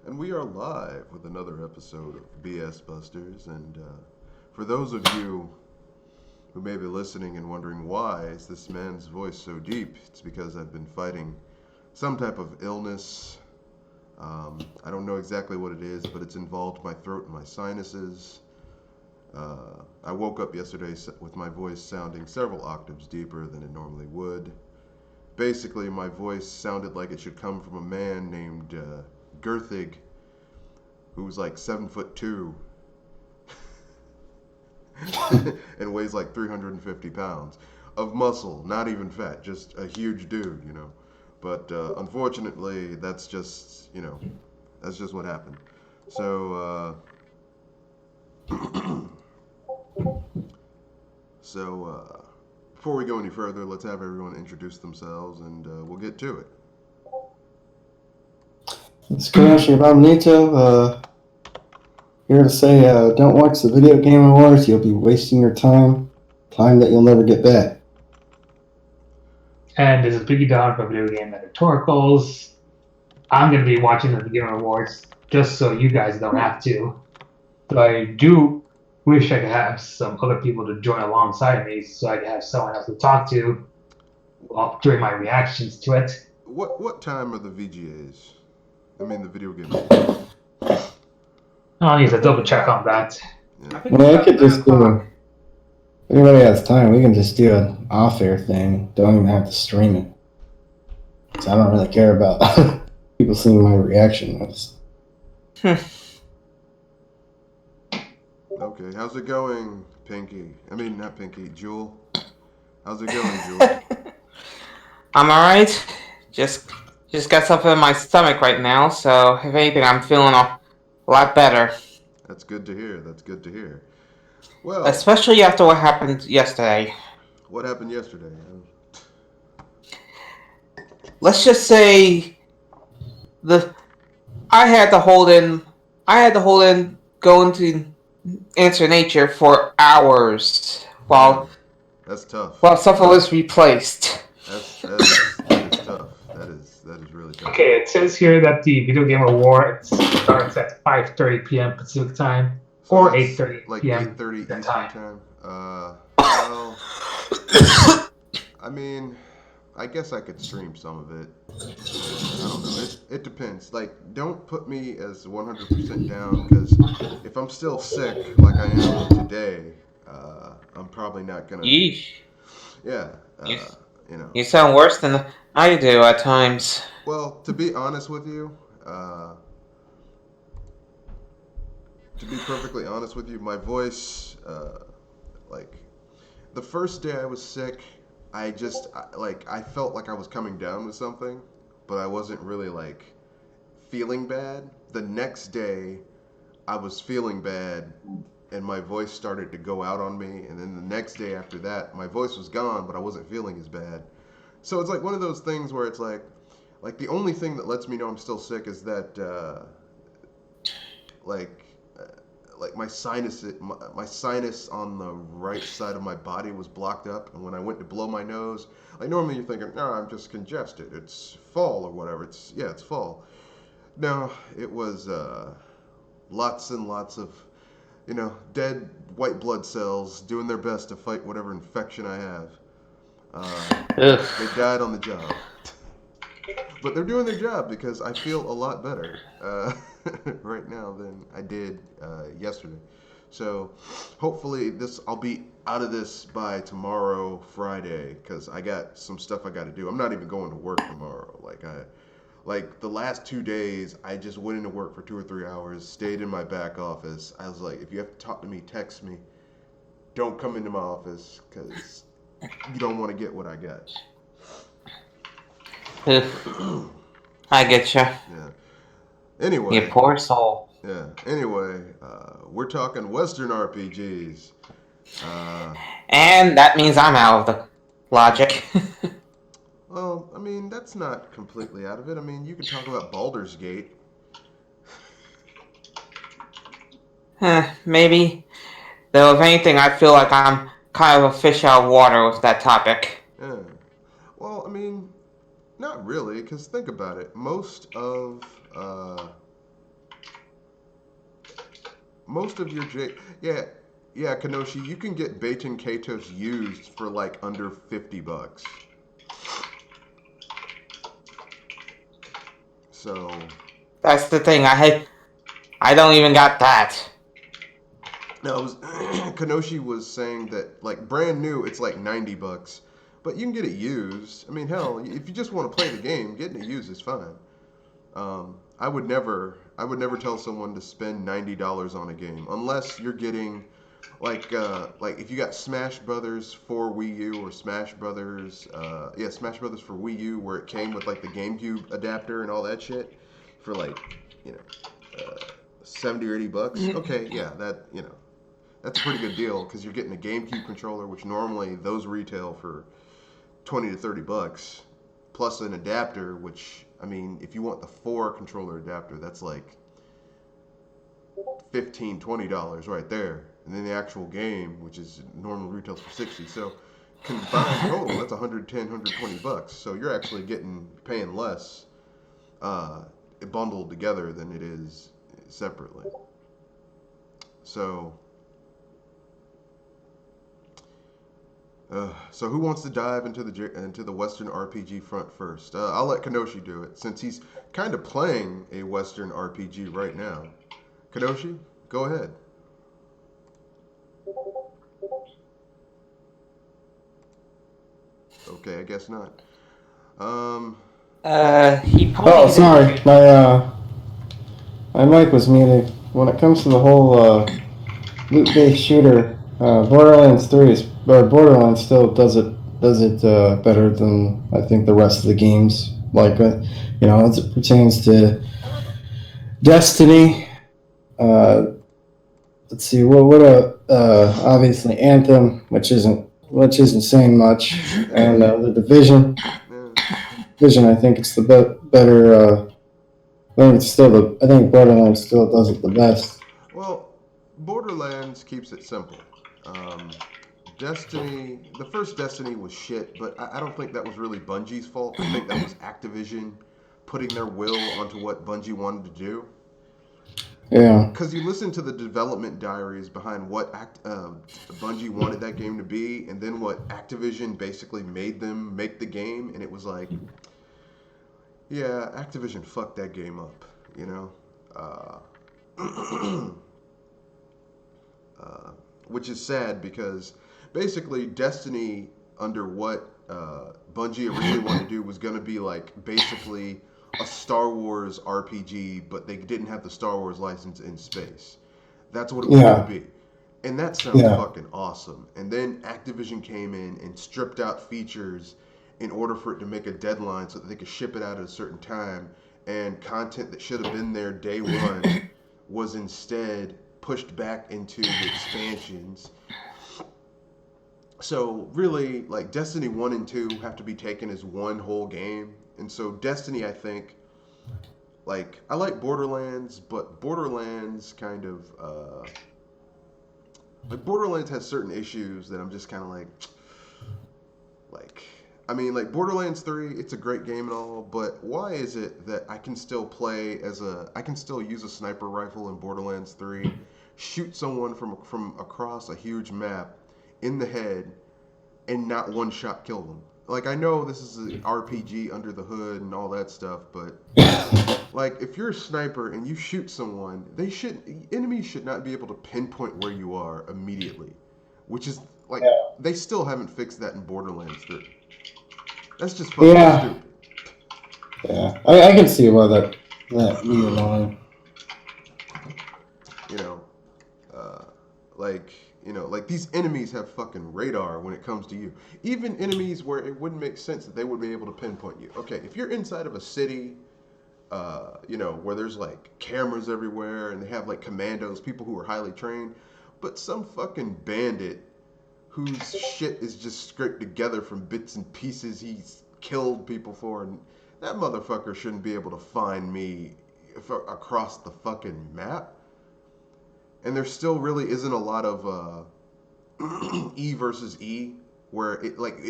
And we are live with another episode of BS Busters. And for those of you who may be listening and wondering why is this man's voice so deep, it's because I've been fighting some type of illness. I don't know exactly what it is, but it's involved my throat and my sinuses. I woke up yesterday with my voice sounding several octaves deeper than it normally would. Basically, my voice sounded like it should come from a man named Gerthig, who's like 7'2" and weighs like 350 pounds of muscle, not even fat, just a huge dude. But unfortunately, that's just what happened. So, before we go any further, let's have everyone introduce themselves, and we'll get to it. It's Crash Incognito, here to say don't watch the Video Game Awards. You'll be wasting your time that you'll never get back. And this is Biggie Don from Video Game Editorials. I'm going to be watching the Game Awards just so you guys don't have to. But I do wish I could have some other people to join alongside me so I could have someone else to talk to during my reactions to it. What time are the VGAs? I mean, the video game awards. I need to double check on that. Yeah. Well, I could just do. If anybody has time, we can just do an off-air thing. Don't even have to stream it. So I don't really care about people seeing my reaction notes. Okay, how's it going, Pinky? I mean, not Pinky, Jewel. How's it going, Jewel? I'm alright. Just got something in my stomach right now, so if anything, I'm feeling a lot better. That's good to hear. Well, especially after what happened yesterday. What happened yesterday? Let's just say I had to hold in going to Answer Nature for hours while that's tough. While something was replaced. That is tough. That is really tough. Okay, it says here that the Video Game Awards starts at 5:30 p.m. Pacific time or 8:30 p.m. 8:30 Eastern time. Well, I mean, I guess I could stream some of it. I don't know. It depends. Like, don't put me as 100% down, because if I'm still sick like I am today, I'm probably not gonna. Yeesh. Yeah. You sound worse than I do at times. Well, to be honest with you, to be perfectly honest with you, my voice, like, the first day I was sick, I felt like I was coming down with something, but I wasn't really, like, feeling bad. The next day, I was feeling bad, and my voice started to go out on me, and then the next day after that, my voice was gone, but I wasn't feeling as bad. So it's like one of those things where it's like the only thing that lets me know I'm still sick is that, like my sinus on the right side of my body was blocked up, and when I went to blow my nose, like normally you're thinking, no, I'm just congested, it's fall or whatever. It's fall. No, it was lots and lots of dead white blood cells doing their best to fight whatever infection I have. They died on the job. But they're doing their job, because I feel a lot better right now than I did yesterday. So hopefully I'll be out of this by tomorrow, Friday, because I got some stuff I got to do. I'm not even going to work tomorrow. Like the last 2 days, I just went into work for 2 or 3 hours, stayed in my back office. I was like, if you have to talk to me, text me. Don't come into my office, because you don't want to get what I got. I get you. Yeah. Anyway. You poor soul. Yeah. Anyway, we're talking Western RPGs. And that means I'm out of the logic. Well, I mean, that's not completely out of it. I mean, you can talk about Baldur's Gate. Maybe. Though, if anything, I feel like I'm kind of a fish out of water with that topic. Yeah. Well, I mean, not really, because think about it. Most of most of your yeah, Kanoshi, you can get Baton Katos used for like under $50. So That's the thing. I don't even got that. now it was Kanoshi was saying that like brand new it's like $90, but you can get it used. I mean, hell, if you just want to play the game, getting it used is fine. I would never tell someone to spend $90 on a game unless you're getting like if you got Smash Brothers for Wii U or Smash Brothers, yeah, Smash Brothers for Wii U, where it came with like the GameCube adapter and all that shit for like you know 70 or $80. Okay, yeah, that's a pretty good deal because you're getting a GameCube controller, which normally those retail for 20 to $30, plus an adapter, which I mean, if you want the four controller adapter, that's like $15, $20 right there. And then the actual game, which is normal retails for 60. So combined total, that's 110, $120. So you're actually paying less uh, bundled together than it is separately. So so who wants to dive into the Western RPG front first? I'll let Kanoshi do it since he's kind of playing a Western RPG right now. Kanoshi, go ahead. Okay, I guess not. Um, He Oh, probably sorry, did. my mic was muted. When it comes to the whole loot-based shooter, Borderlands 3 is, or Borderlands still does it better than I think the rest of the games. Like, as it pertains to Destiny. Uh, let's see, obviously Anthem, which isn't saying much, and the Division. yeah. I think it's the better. I think Borderlands still does it the best. Well, Borderlands keeps it simple. Um, Destiny, the first Destiny was shit, but I don't think that was really Bungie's fault. I think that was Activision putting their will onto what Bungie wanted to do. Yeah, Because you listen to the development diaries behind what Bungie wanted that game to be, and then what Activision basically made them make the game, and it was like, yeah, Activision fucked that game up, you know? Uh, uh, which is sad because basically Destiny, under what Bungie originally wanted to do, was going to be like basically a Star Wars RPG, but they didn't have the Star Wars license in space. That's what it was going to yeah, be. And that sounds yeah, fucking awesome. And then Activision came in and stripped out features in order for it to make a deadline so that they could ship it out at a certain time. And content that should have been there day one was instead pushed back into the expansions. So really, like Destiny 1 and 2 have to be taken as one whole game. And so Destiny, I think, like I like Borderlands, but Borderlands kind of like Borderlands has certain issues that I'm just kind of like I mean like Borderlands 3, it's a great game and all, but why is it that I can still use a sniper rifle in Borderlands 3, shoot someone from across a huge map in the head and not one shot kill them? Like I know this is an RPG under the hood and all that stuff, but like if you're a sniper and you shoot someone, enemies should not be able to pinpoint where you are immediately, which is like they still haven't fixed that in Borderlands 3. That's just fucking yeah, stupid. yeah. I can see why that be annoying. You know, uh, like like these enemies have fucking radar when it comes to you. Even enemies where it wouldn't make sense that they would be able to pinpoint you. Okay, if you're inside of a city, where there's like cameras everywhere and they have like commandos, people who are highly trained, but some fucking bandit whose shit is just scraped together from bits and pieces he's killed people for, and that motherfucker shouldn't be able to find me across the fucking map. And there still really isn't a lot of E versus E, where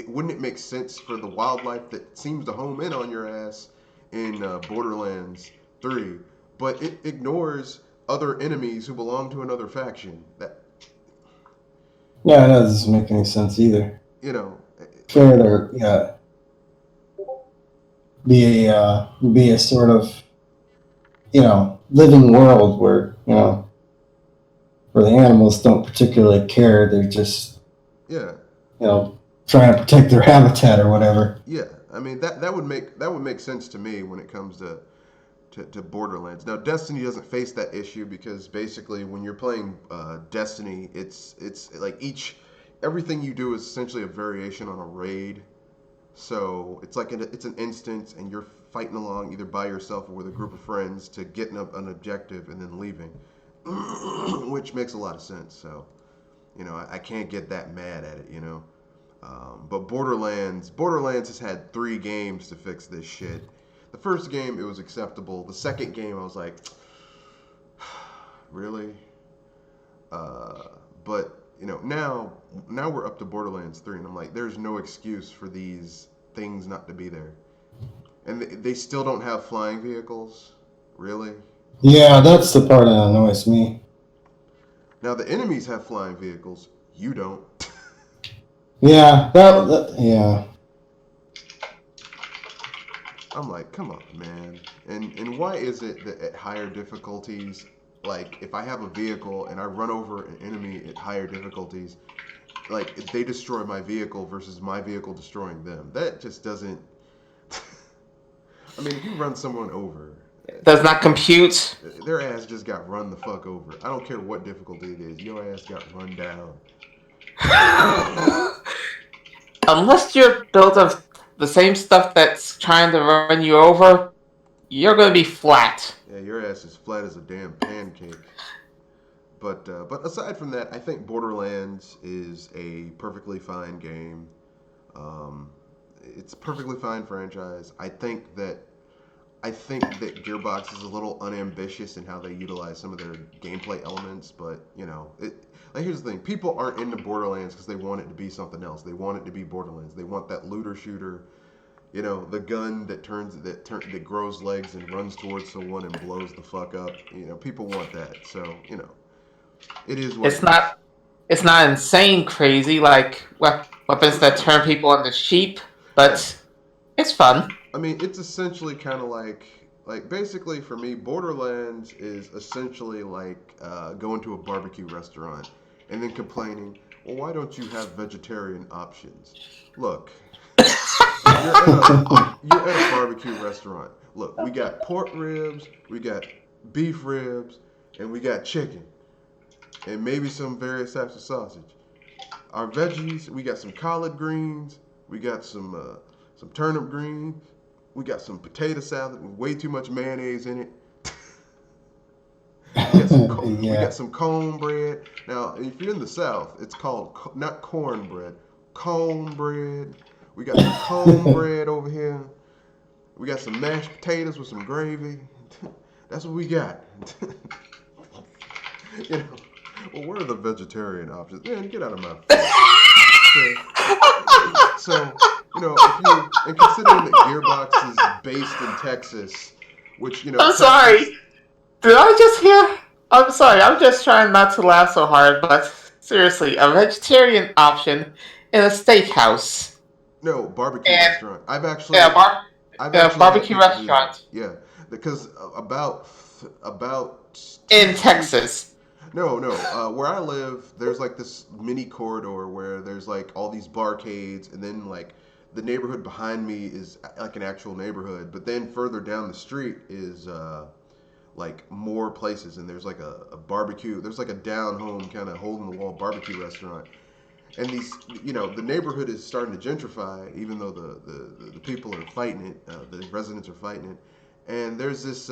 wouldn't it make sense for the wildlife that seems to home in on your ass in Borderlands 3, but it ignores other enemies who belong to another faction. That Yeah, that doesn't make any sense either. you know, like Fair to be a sort of living world where where the animals don't particularly care. They're just yeah, trying to protect their habitat or whatever. yeah. I mean that would make sense to me when it comes to Borderlands. Now, Destiny doesn't face that issue because basically, when you're playing Destiny, it's like everything you do is essentially a variation on a raid. So it's like it's an instance, and you're fighting along either by yourself or with a group of friends to get an objective and then leaving, which makes a lot of sense. So I can't get that mad at it. But Borderlands has had 3 games to fix this shit. The first game, it was acceptable. The second game, I was like, really? Uh, but now we're up to Borderlands 3, and I'm like, there's no excuse for these things not to be there. And they still don't have flying vehicles, really? Yeah, that's the part that annoys me. Now the enemies have flying vehicles. You don't. Yeah, yeah. I'm like, come on, man. And why is it that at higher difficulties, like if I have a vehicle and I run over an enemy at higher difficulties, like they destroy my vehicle versus my vehicle destroying them? That just doesn't. I mean, if you run someone over, Does not compute. their ass just got run the fuck over. I don't care what difficulty it is. Your ass got run down. Unless you're built of the same stuff that's trying to run you over, you're going to be flat. Yeah, your ass is flat as a damn pancake. But aside from that, I think Borderlands is a perfectly fine game. Um, it's a perfectly fine franchise. I think that Gearbox is a little unambitious in how they utilize some of their gameplay elements, but like here's the thing: people aren't into Borderlands because they want it to be something else. They want it to be Borderlands. They want that looter shooter, the gun that grows legs and runs towards someone and blows the fuck up. People want that. So it is what It's it is. not. It's not insane crazy like weapons that turn people into sheep, Yeah, but it's fun. I mean, it's essentially kind of like basically for me, Borderlands is essentially like going to a barbecue restaurant and then complaining, well, why don't you have vegetarian options? Look, you're at a barbecue restaurant. Look, we got pork ribs, we got beef ribs, and we got chicken, and maybe some various types of sausage. Our veggies, we got some collard greens, we got some turnip greens, we got some potato salad with way too much mayonnaise in it. We got Yeah. some cornbread. Now, if you're in the South, it's called not cornbread, cornbread. We got some cornbread over here. We got some mashed potatoes with some gravy. That's what we got. you know, well, where are the vegetarian options? Man, get out of my face. So, if you and considering that Gearbox is based in Texas, which I'm Texas. sorry. Did I just hear? I'm sorry. I'm just trying not to laugh so hard, but seriously, a vegetarian option in a steakhouse No, barbecue and restaurant. yeah, I've actually had barbecue people do that. restaurant Yeah, because about two in three Texas. no where I live, there's like this mini corridor where there's like all these barcades, and then like the neighborhood behind me is like an actual neighborhood, but then further down the street is like more places, and there's like a barbecue. There's like a down home kind of hole in the wall barbecue restaurant, and the neighborhood is starting to gentrify, even though the people are fighting it, the residents are fighting it. And there's this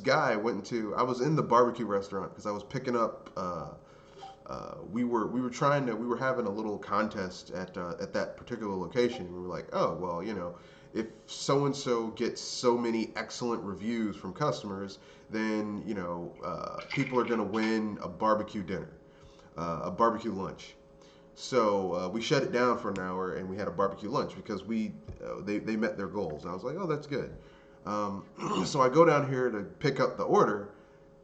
guy I was in the barbecue restaurant because I was picking up. We were having a little contest at that particular location. We were like, oh well, if so and so gets so many excellent reviews from customers, then people are gonna win a barbecue dinner, a barbecue lunch. So we shut it down for an hour, and we had a barbecue lunch because they met their goals. And I was like, oh, that's good. So I go down here to pick up the order,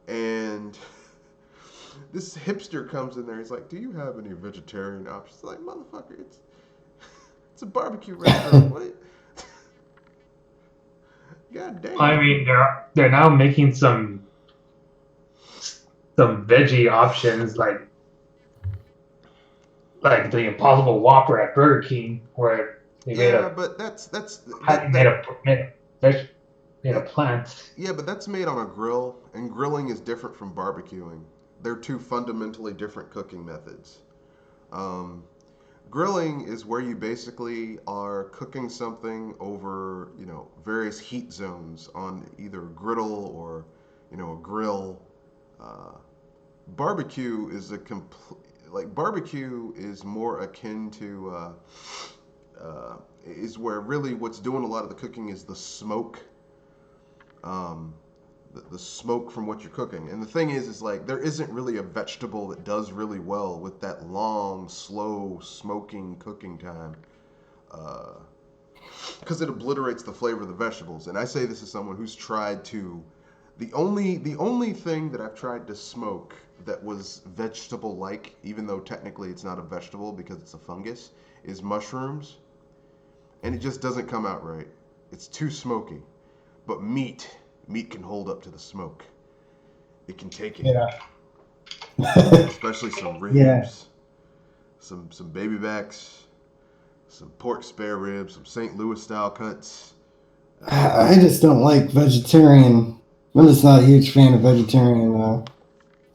And this hipster comes in there. He's like, "Do you have any vegetarian options?" Like, motherfucker, it's a barbecue restaurant. What? God damn. I mean, they're now making some veggie options like the Impossible Whopper at Burger King, where they made Yeah, a but that's that made that a made a it, plant. yeah, but that's made on a grill, and grilling is different from barbecuing. They're two fundamentally different cooking methods. Um, Grilling is where you basically are cooking something over, various heat zones on either a griddle or, a grill. Uh, Barbecue is barbecue is more akin to is where really what's doing a lot of the cooking is the smoke, um, the smoke from what you're cooking. And the thing is like there isn't really a vegetable that does really well with that long, slow smoking cooking time. Because it obliterates the flavor of the vegetables. And I say this as someone who's tried to. The only thing that I've tried to smoke that was vegetable like, even though technically it's not a vegetable because it's a fungus, is mushrooms, and it just doesn't come out right. It's too smoky. But meat can hold up to the smoke. It can take it, Yeah. especially some Yeah. ribs, some baby backs, some pork spare ribs, some St. Louis style cuts. I just don't like vegetarian. I'm just not a huge fan of vegetarian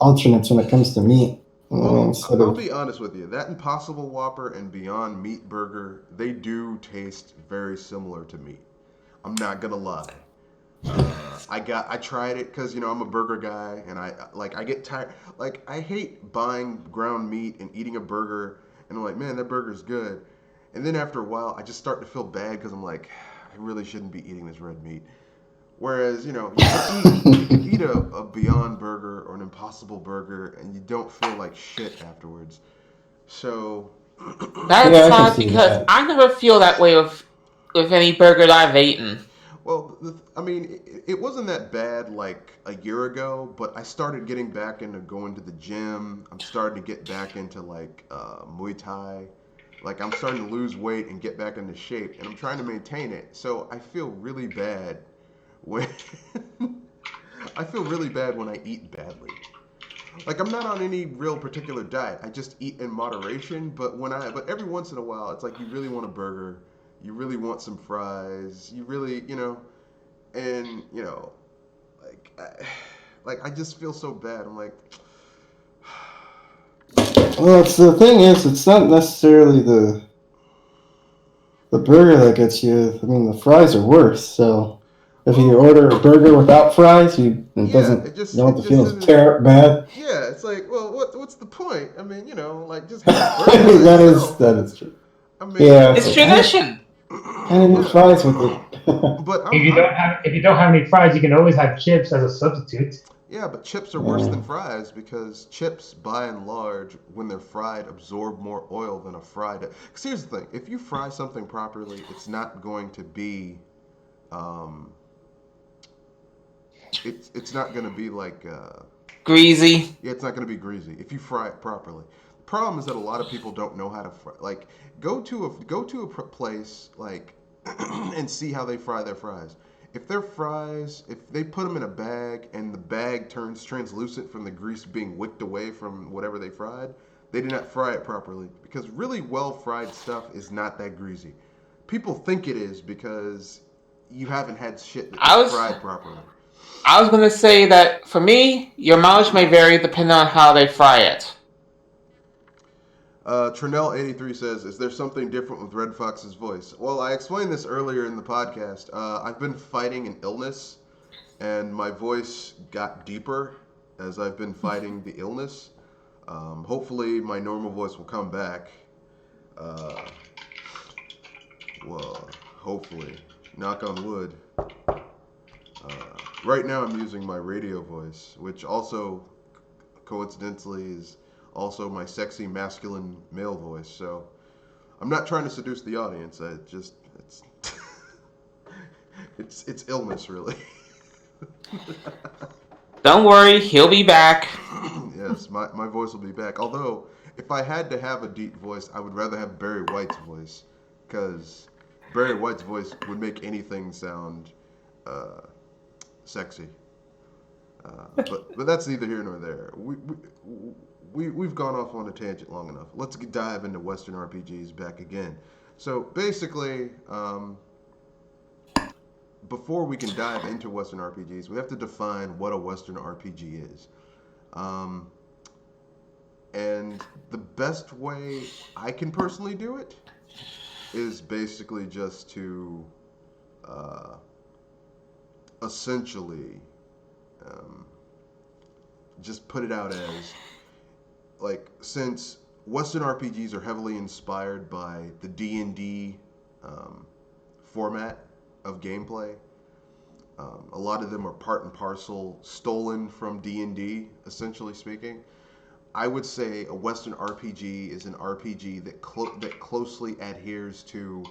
alternates when it comes to meat. Well, Instead I'll of be honest with you. That Impossible Whopper and Beyond Meat Burger, they do taste very similar to meat. I'm not gonna lie. I tried it because I'm a burger guy, and I get tired. Like, I hate buying ground meat and eating a burger, and I'm like, man, that burger's good. And then after a while, I just start to feel bad because I'm like, I really shouldn't be eating this red meat. Whereas, you can eat a Beyond Burger or an Impossible Burger, and you don't feel like shit afterwards. So, That's yeah, I can sad see because that. I never feel that way with any burger that I've eaten. well, I mean, it wasn't that bad like a year ago, but I started getting back into going to the gym. I'm starting to get back into like Muay Thai. Like, I'm starting to lose weight and get back into shape, and I'm trying to maintain it. So I feel really bad when I feel really bad when I eat badly. Like, I'm not on any real particular diet. I just eat in moderation. But every once in a while, it's like you really want a burger, you really want some fries, you really, and like, I just feel so bad. I'm like, Well, the thing is, it's not necessarily the burger that gets you. I mean, the fries are worse. So if you well, order a burger without fries, it yeah, doesn't. You don't have to feel as isn't. bad. Yeah, it's like, well, what's the point? I mean, like, just have the I burger by mean, itself. that is true. I Yeah, mean, it's It's like tradition. I didn't need yeah, fries with it. but If you don't have any fries, you can always have chips as a substitute. yeah, but chips are worse Yeah. than fries because chips, by and large, when they're fried, absorb more oil than a fried. Because here's the thing: if you fry something properly, it's not going to be, um, it's not going to be like, Greasy. yeah, it's not going to be greasy if you fry it properly. The problem is that a lot of people don't know how to fry. Like, go to a place like and see how they fry their fries. If they put them in a bag and the bag turns translucent from the grease being wicked away from whatever they fried, they did not fry it properly. Because really well fried stuff is not that greasy. People think it is because you haven't had shit that was I was fried properly. I was gonna say that for me, your mileage may vary depending on how they fry it. Trinell83 says, "Is there something different with Red Fox's voice?" Well, I explained this earlier in the podcast. I've been fighting an illness, and my voice got deeper as I've been fighting the illness. Hopefully, my normal voice will come back. Uh, well, hopefully, knock on wood. Right now, I'm using my radio voice, which also, coincidentally, is also my sexy masculine male voice. So I'm not trying to seduce the audience. It's it's illness really. Don't worry, he'll be back. Yes, my voice will be back. Although, if I had to have a deep voice, I would rather have Barry White's voice, because Barry White's voice would make anything sound uh, sexy. But that's neither here nor there. We've gone off on a tangent long enough. Let's dive into Western RPGs back again. So basically, before we can dive into Western RPGs, we have to define what a Western RPG is. Um, and the best way I can personally do it is basically just to uh, essentially um, just put it out as like, since Western RPGs are heavily inspired by the D&D um, format of gameplay. A lot of them are part and parcel stolen from D&D, essentially speaking. I would say a Western RPG is an RPG that closely adheres to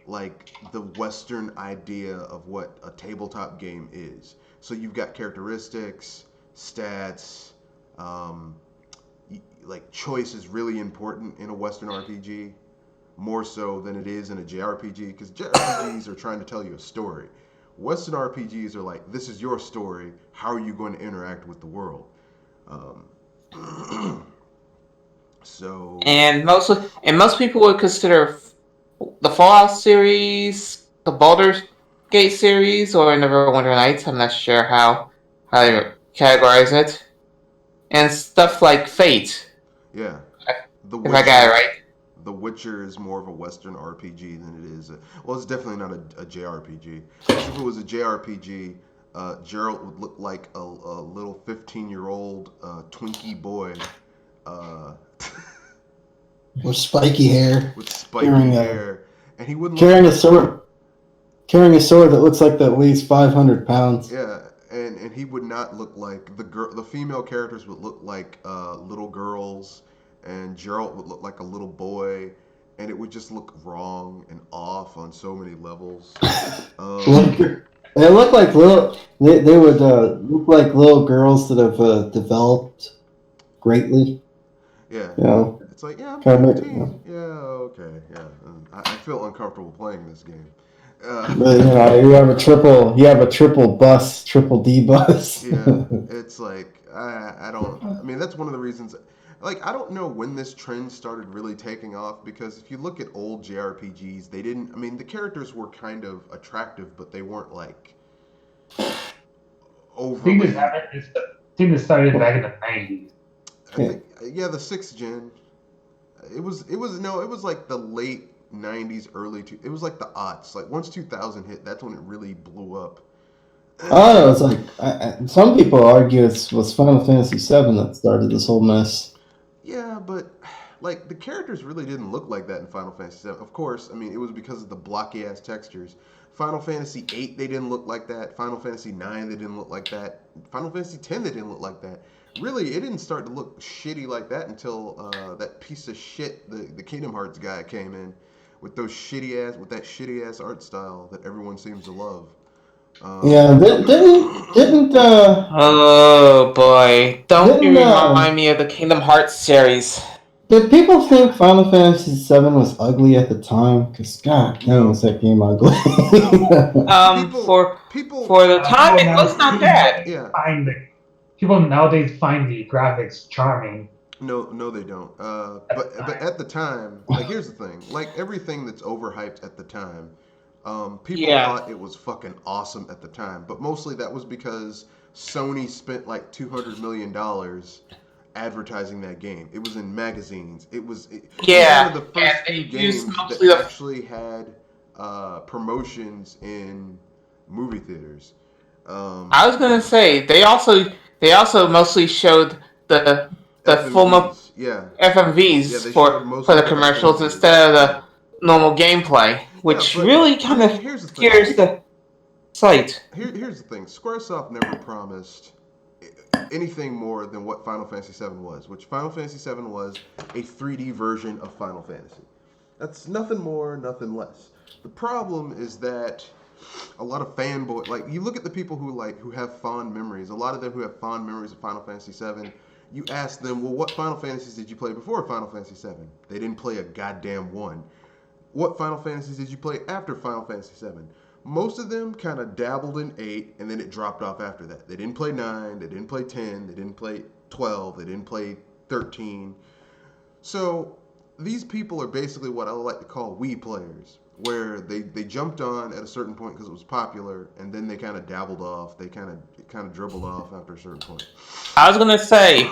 like the Western idea of what a tabletop game is. So you've got characteristics, stats, um, like choice is really important in a Western RPG, more so than it is in a JRPG, because JRPGs are trying to tell you a story. Western RPGs are like, this is your story. How are you going to interact with the world? Um, so And most people would consider the Fallout series, the Baldur's Gate series, or Neverwinter Nights. I'm not sure how they categorize it, and stuff like Fate. yeah, The If I got it Witcher. right. The Witcher is more of a Western RPG than it is. Well, it's definitely not a JRPG. If it was a JRPG, Geralt would look like a little 15-year-old Twinkie boy uh, With spiky hair, with spiky carrying a hair, and he wouldn't look carrying a like sword, carrying a sword that looks like that weighs 500 pounds. yeah, and he would not look like the girl. The female characters would look like little girls, and Geralt would look like a little boy, and it would just look wrong and off on so many levels. Like, Um, they look like little. They would look like little girls that have developed greatly. yeah, You know, it's like, yeah, I'm kind of. 13. Yeah, okay, yeah. I feel uncomfortable playing this game. Uh, But you have a triple D bus. Yeah, it's like I don't. I mean, that's one of the reasons. Like, I don't know when this trend started really taking off, because if you look at old JRPGs, they didn't. I mean, the characters were kind of attractive, but they weren't like I think this overly. happened. I think this started back in the 90s. I think, yeah, the sixth gen. It was like the late '90s, it was like the aughts. Like once 2000 hit, that's when it really blew up. Oh, it's like some people argue it was Final Fantasy VII that started this whole mess. Yeah, but like the characters really didn't look like that in Final Fantasy VII. Of course, I mean it was because of the blocky ass textures. Final Fantasy VIII, they didn't look like that. Final Fantasy IX, they didn't look like that. Final Fantasy X, they didn't look like that. Really, it didn't start to look shitty like that until that piece of shit, the Kingdom Hearts guy came in with that shitty ass art style that everyone seems to love. Um, Yeah, Oh boy! Don't you didn't remind me of the Kingdom Hearts series. did people think Final Fantasy VII was ugly at the time? Because god dang, no, was that game ugly? no. People, For people, for the time, People it now was not bad. yeah. people nowadays find the graphics charming. No, no, they don't. At the But time. at the time, like here's the thing: like everything that's overhyped at the time, people Yeah, thought it was fucking awesome at the time. But mostly that was because Sony spent like $200 million advertising that game. It was in magazines. It was one of yeah, the and first few they used games that mostly the actually had promotions in movie theaters. Um, I was gonna say they also mostly showed the the full FMVs, yeah, yeah, FMVs they showed for mostly the the commercials FMVs. instead of Yeah, the normal gameplay, yeah, which but really I kind mean, of here's the thing. scares the sight. Here's the thing. SquareSoft never promised anything more than what Final Fantasy VII was, which Final Fantasy VII was a 3D version of Final Fantasy. That's nothing more, nothing less. The problem is that a lot of fanboy. Like you look at the people who have fond memories. A lot of them who have fond memories of Final Fantasy VII. You ask them, well, what Final Fantasies did you play before Final Fantasy VII? They didn't play a goddamn one. What Final Fantasies did you play after Final Fantasy VII? Most of them kind of dabbled in 8, and then it dropped off after that. They didn't play 9, they didn't play 10, they didn't play 12, they didn't play 13. So these people are basically what I like to call Wii players, where they jumped on at a certain point because it was popular, and then they kind of dabbled off. They kind of dribbled off after a certain point. I was gonna say,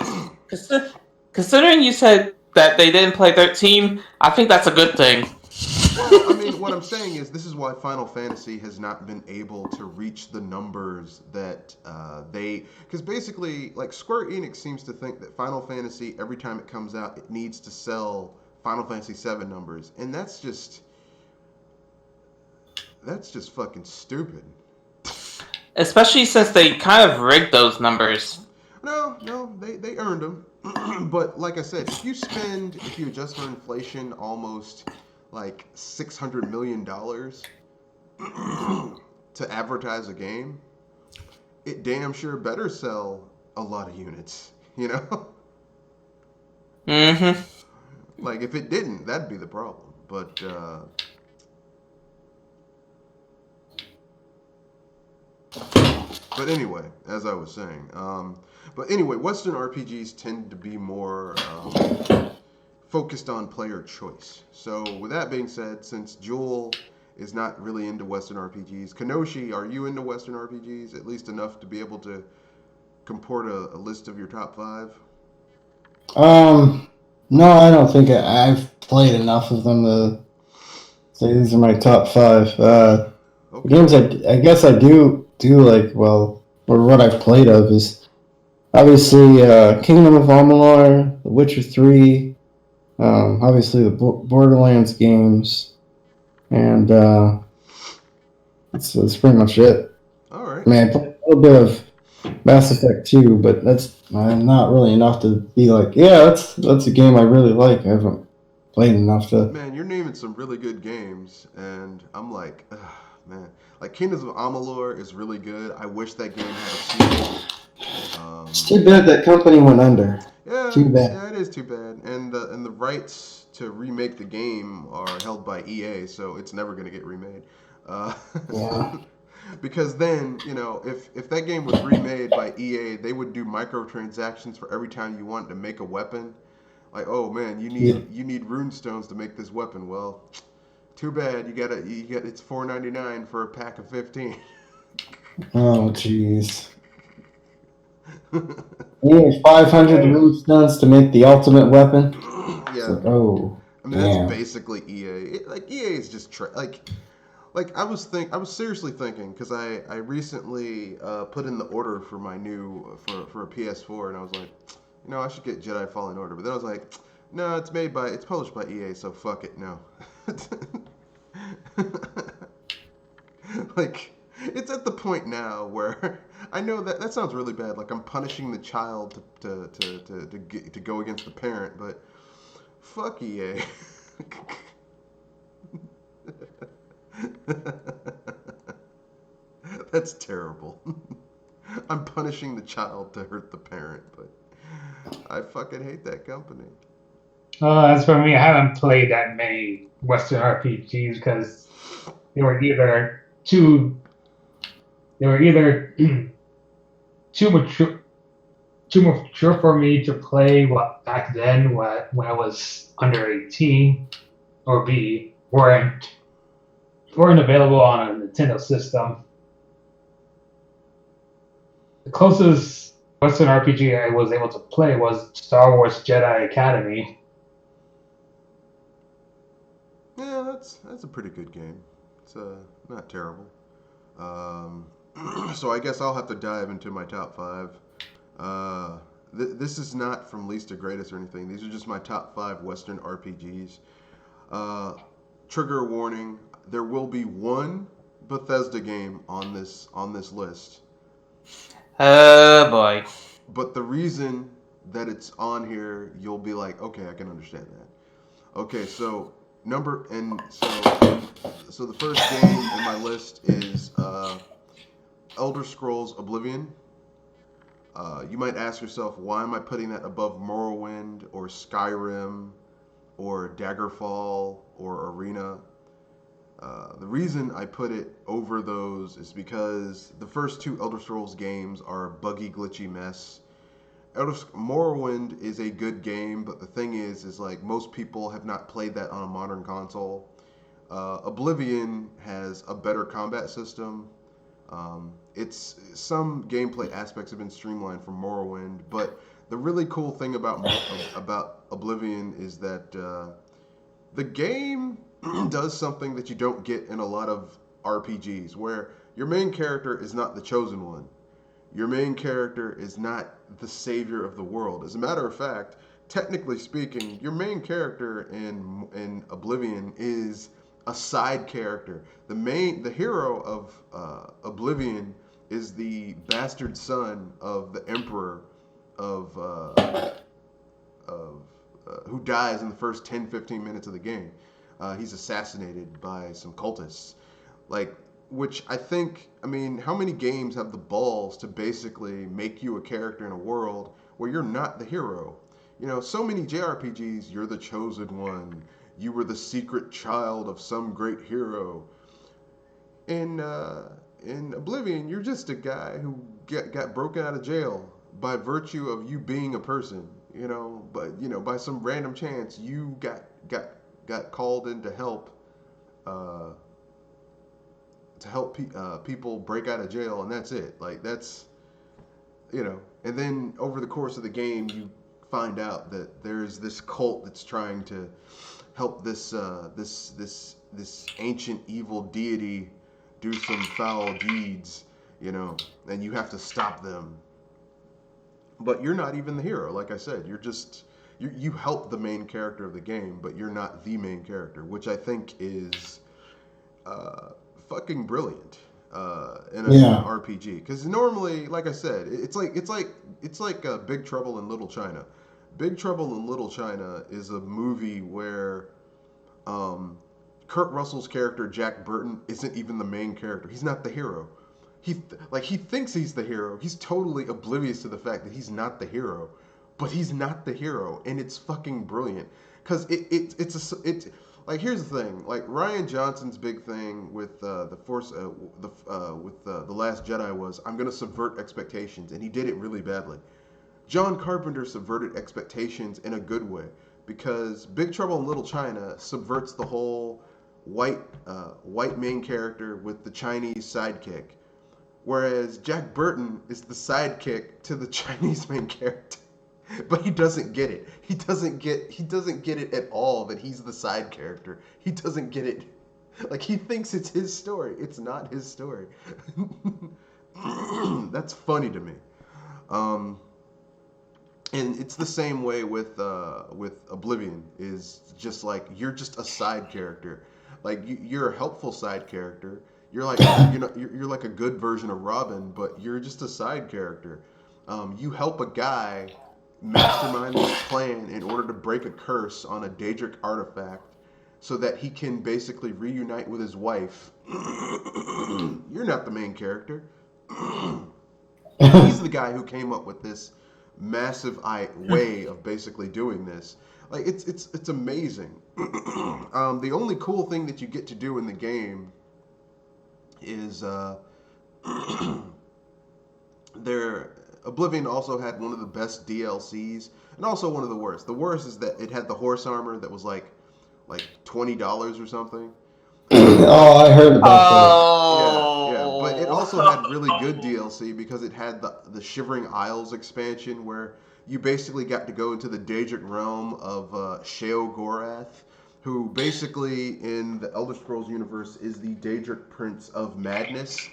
considering you said that they didn't play 13, I think that's a good thing. Well, I mean, what I'm saying is this is why Final Fantasy has not been able to reach the numbers that because basically, like Square Enix seems to think that Final Fantasy, every time it comes out, it needs to sell Final Fantasy VII numbers, and that's just fucking stupid. Especially since they kind of rigged those numbers. No, they earned them. But like I said, if you adjust for inflation, almost like $600 million to advertise a game, it damn sure better sell a lot of units, you know? Mm-hmm. Like if it didn't, that'd be the problem. But anyway, as I was saying, Western RPGs tend to be more focused on player choice. So with that being said, since Jewel is not really into Western RPGs, Kanoshi, are you into Western RPGs at least enough to be able to comport a list of your top 5? No, I don't think I've played enough of them to say these are my top 5. Okay. Games I guess I do like, well, or what I've played of is obviously Kingdom of Amalur, The Witcher 3, obviously the Borderlands games, and that's pretty much it. All right. I mean, I played a little bit of Mass Effect 2, but that's not really enough to be like, yeah, that's a game I really like. I haven't played enough to. Man, you're naming some really good games, and I'm like, ugh, man. Like Kingdoms of Amalur is really good. I wish that game had a sequel. It's too bad that company went under. Too bad. Yeah, it is too bad. And the rights to remake the game are held by EA, so it's never going to get remade. Uh, Yeah. because then, if that game was remade by EA, they would do microtransactions for every time you wanted to make a weapon. Like, oh man, you need rune stones to make this weapon. Well, too bad. It's $4.99 for a pack of 15. Oh, jeez. You need 500 rune stones to make the ultimate weapon. It's Yeah. like, oh, I mean, that's damn. basically EA. EA is just like I was seriously thinking because I recently put in the order for my new for a PS4, and I was like, I should get Jedi Fallen Order, but then I was like, no, it's published by EA, so fuck it, no. Like it's at the point now where I know that sounds really bad, like I'm punishing the child to go against the parent, but fuck EA. That's terrible. I'm punishing the child to hurt the parent, but I fucking hate that company. As for me, I haven't played that many Western RPGs because they were either too they were either too mature for me to play back then when I was under 18, or B weren't available on a Nintendo system. The closest Western RPG I was able to play was Star Wars Jedi Academy. Yeah, that's a pretty good game. It's not terrible. Um, so I guess I'll have to dive into my top 5. This is not from least to greatest or anything. These are just my top 5 Western RPGs. Trigger warning: there will be one Bethesda game on this list. Oh boy. But the reason that it's on here, you'll be like, okay, I can understand that. Okay, so number and so the first game in my list is Elder Scrolls Oblivion. You might ask yourself, why am I putting that above Morrowind or Skyrim or Daggerfall or Arena? The reason I put it over those is because the first two Elder Scrolls games are a buggy, glitchy mess. Morrowind is a good game, but the thing is like most people have not played that on a modern console. Oblivion has a better combat system. It's some gameplay aspects have been streamlined from Morrowind, but the really cool thing about Oblivion is that the game does something that you don't get in a lot of RPGs, where your main character is not the chosen one. Your main character is not the savior of the world. As a matter of fact, technically speaking, your main character in Oblivion is a side character. The hero of Oblivion is the bastard son of the emperor of who dies in the first 10-15 minutes of the game. He's assassinated by some cultists. Like, which I mean, how many games have the balls to basically make you a character in a world where you're not the hero? You know, so many JRPGs, you're the chosen one. You were the secret child of some great hero. In Oblivion, you're just a guy who got broken out of jail by virtue of you being a person. By some random chance, you got called in uh, to help people break out of jail, and that's it. Like and then over the course of the game, you find out that there's this cult that's trying to help this ancient evil deity do some foul deeds, and you have to stop them. But you're not even the hero. Like I said, you help the main character of the game, but you're not the main character, which I think is uh, fucking brilliant in an Yeah. RPG. Because normally, like I said, it's like Big Trouble in Little China. Big Trouble in Little China is a movie where um, Kurt Russell's character Jack Burton isn't even the main character. He's not the hero. He thinks he's the hero. He's totally oblivious to the fact that he's not the hero, but he's not the hero, and it's fucking brilliant. Cause it's like here's the thing. Like Ryan Johnson's big thing with the Force with the Last Jedi was I'm gonna subvert expectations, and he did it really badly. John Carpenter subverted expectations in a good way because Big Trouble in Little China subverts the whole white main character with the Chinese sidekick, whereas Jack Burton is the sidekick to the Chinese main character. But he doesn't get it. He doesn't get it at all that he's the side character. He doesn't get it. Like he thinks it's his story. It's not his story. That's funny to me. Um, and it's the same way with Oblivion. Is just like you're just a side character. Like you're a helpful side character. You're like a good version of Robin, but you're just a side character. You help a guy mastermind this plan in order to break a curse on a Daedric artifact so that he can basically reunite with his wife. You're not the main character. He's the guy who came up with this massive way of basically doing this. Like it's amazing. The only cool thing that you get to do in the game is there. Oblivion also had one of the best DLCs and also one of the worst. The worst is that it had the horse armor that was like $20 or something. Oh, I heard about that. Yeah, but it also had really good Oh. DLC because it had the Shivering Isles expansion where you basically got to go into the Daedric realm of Sheogorath, who basically in the Elder Scrolls universe is the Daedric Prince of Madness.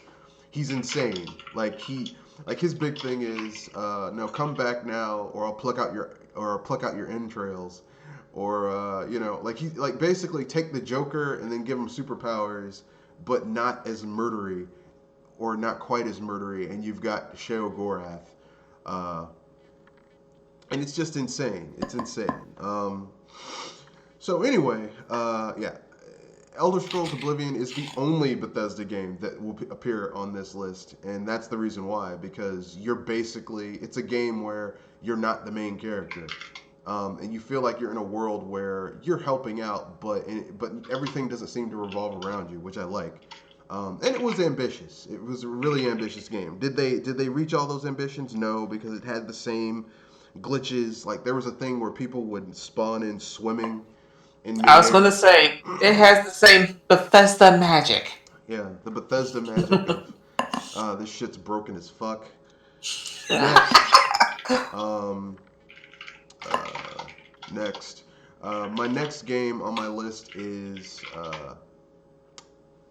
He's insane. Like his big thing is no, come back now or I'll pluck out your entrails. Or like basically take the Joker and then give him superpowers, but not as murdery or not quite as murdery, and you've got Sheogorath, uh, and it's just insane. It's insane. So anyway, yeah, Elder Scrolls Oblivion is the only Bethesda game that will appear on this list, and that's the reason why. Because it's a game where you're not the main character, and you feel like you're in a world where you're helping out, but everything doesn't seem to revolve around you, which I like. And it was ambitious. It was a really ambitious game. Did they reach all those ambitions? No, because it had the same glitches. Like there was a thing where people would spawn in swimming in I was midair. gonna say it has the same Bethesda magic. Yeah, the Bethesda magic of this shit's broken as fuck. Next, um, uh, next, my next game on my list is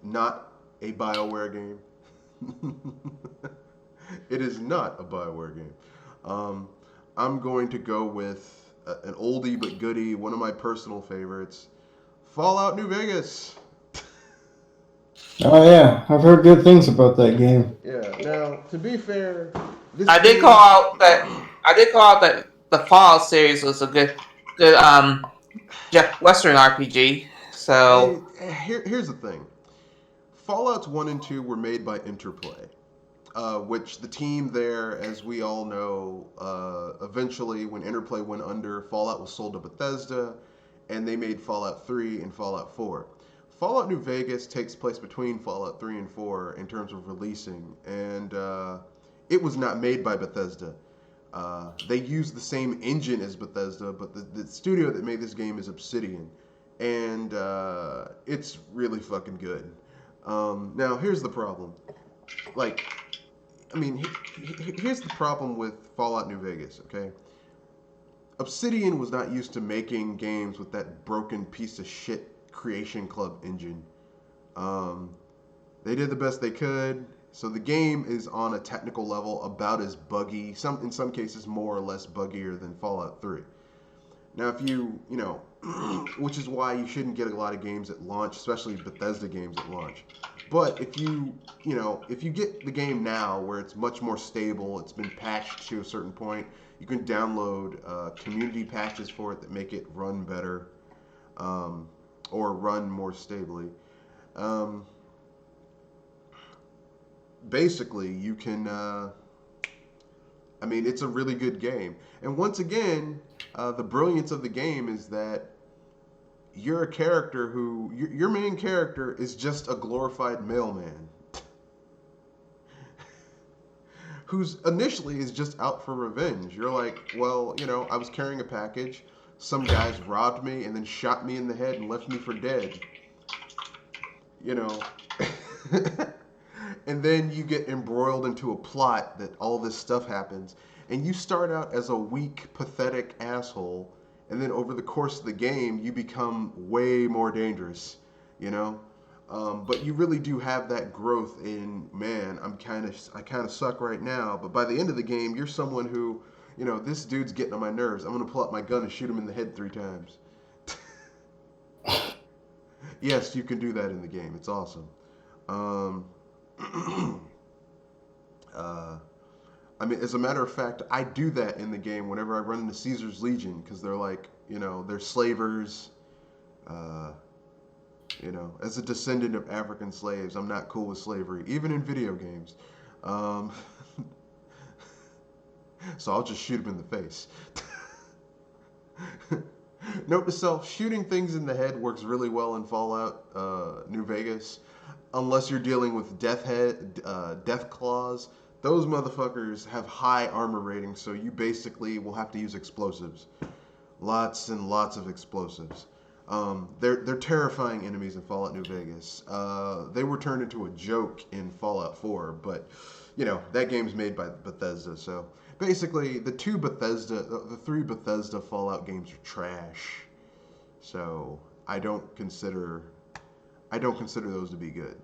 not a Bioware game. It is not a Bioware game. Um, I'm going to go with an oldie but goodie, one of my personal favorites, Fallout New Vegas. Oh yeah, I've heard good things about that game. Yeah. Now, to be fair, this I did game, call out that the Fallout series was a good Jeff Western RPG. So here's the thing. Fallout's 1 and 2 were made by Interplay, which the team there, as we all know, eventually when Interplay went under, Fallout was sold to Bethesda, and they made Fallout 3 and Fallout 4. Fallout New Vegas takes place between Fallout 3 and 4 in terms of releasing, and it was not made by Bethesda. They use the same engine as Bethesda, but the studio that made this game is Obsidian, and it's really fucking good. Now, here's the problem. Like, I mean, here's the problem with Fallout New Vegas, okay? Obsidian was not used to making games with that broken piece of shit Creation Club engine. Um, they did the best they could. So the game is on a technical level about as buggy, in some cases more or less buggier than Fallout 3. Now, if you know, which is why you shouldn't get a lot of games at launch, especially Bethesda games at launch. But if you get the game now where it's much more stable, it's been patched to a certain point, you can download community patches for it that make it run better, um, or run more stably. Um, Basically, you can. I mean, it's a really good game. And once again, the brilliance of the game is that you're a character who your main character is just a glorified mailman who's initially is just out for revenge. You're like, well, I was carrying a package, some guys robbed me and then shot me in the head and left me for dead. You know. And then you get embroiled into a plot that all this stuff happens, and you start out as a weak, pathetic asshole, and then over the course of the game, you become way more dangerous, you know. But you really do have that growth in, man, I kind of suck right now, but by the end of the game, you're someone who, this dude's getting on my nerves. I'm gonna pull out my gun and shoot him in the head 3 times. Yes, you can do that in the game. It's awesome. Um, uh, I mean, as a matter of fact, I do that in the game whenever I run into Caesar's Legion because they're like, they're slavers. Uh, as a descendant of African slaves, I'm not cool with slavery, even in video games. Um, so I'll just shoot him in the face. Note to self: shooting things in the head works really well in Fallout New Vegas, unless you're dealing with death claws. Those motherfuckers have high armor ratings, so you basically will have to use explosives, lots and lots of explosives. They're terrifying enemies in Fallout New Vegas. They were turned into a joke in Fallout 4, but that game's made by Bethesda, so basically the three Bethesda Fallout games are trash. So I don't consider those to be good.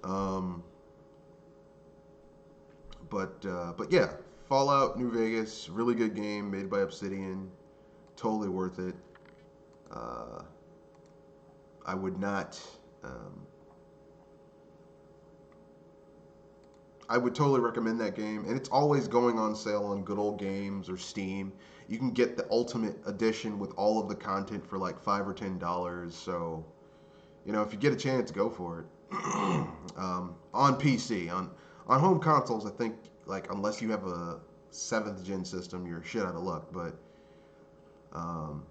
Um, but yeah, Fallout New Vegas, really good game made by Obsidian, totally worth it. Uh, I would not. Um, I would totally recommend that game, and it's always going on sale on Good Old Games or Steam. You can get the Ultimate Edition with all of the content for like $5 or $10. So, if you get a chance, go for it. On PC, on home consoles, I think like unless you have a seventh gen system, you're shit out of luck. But um,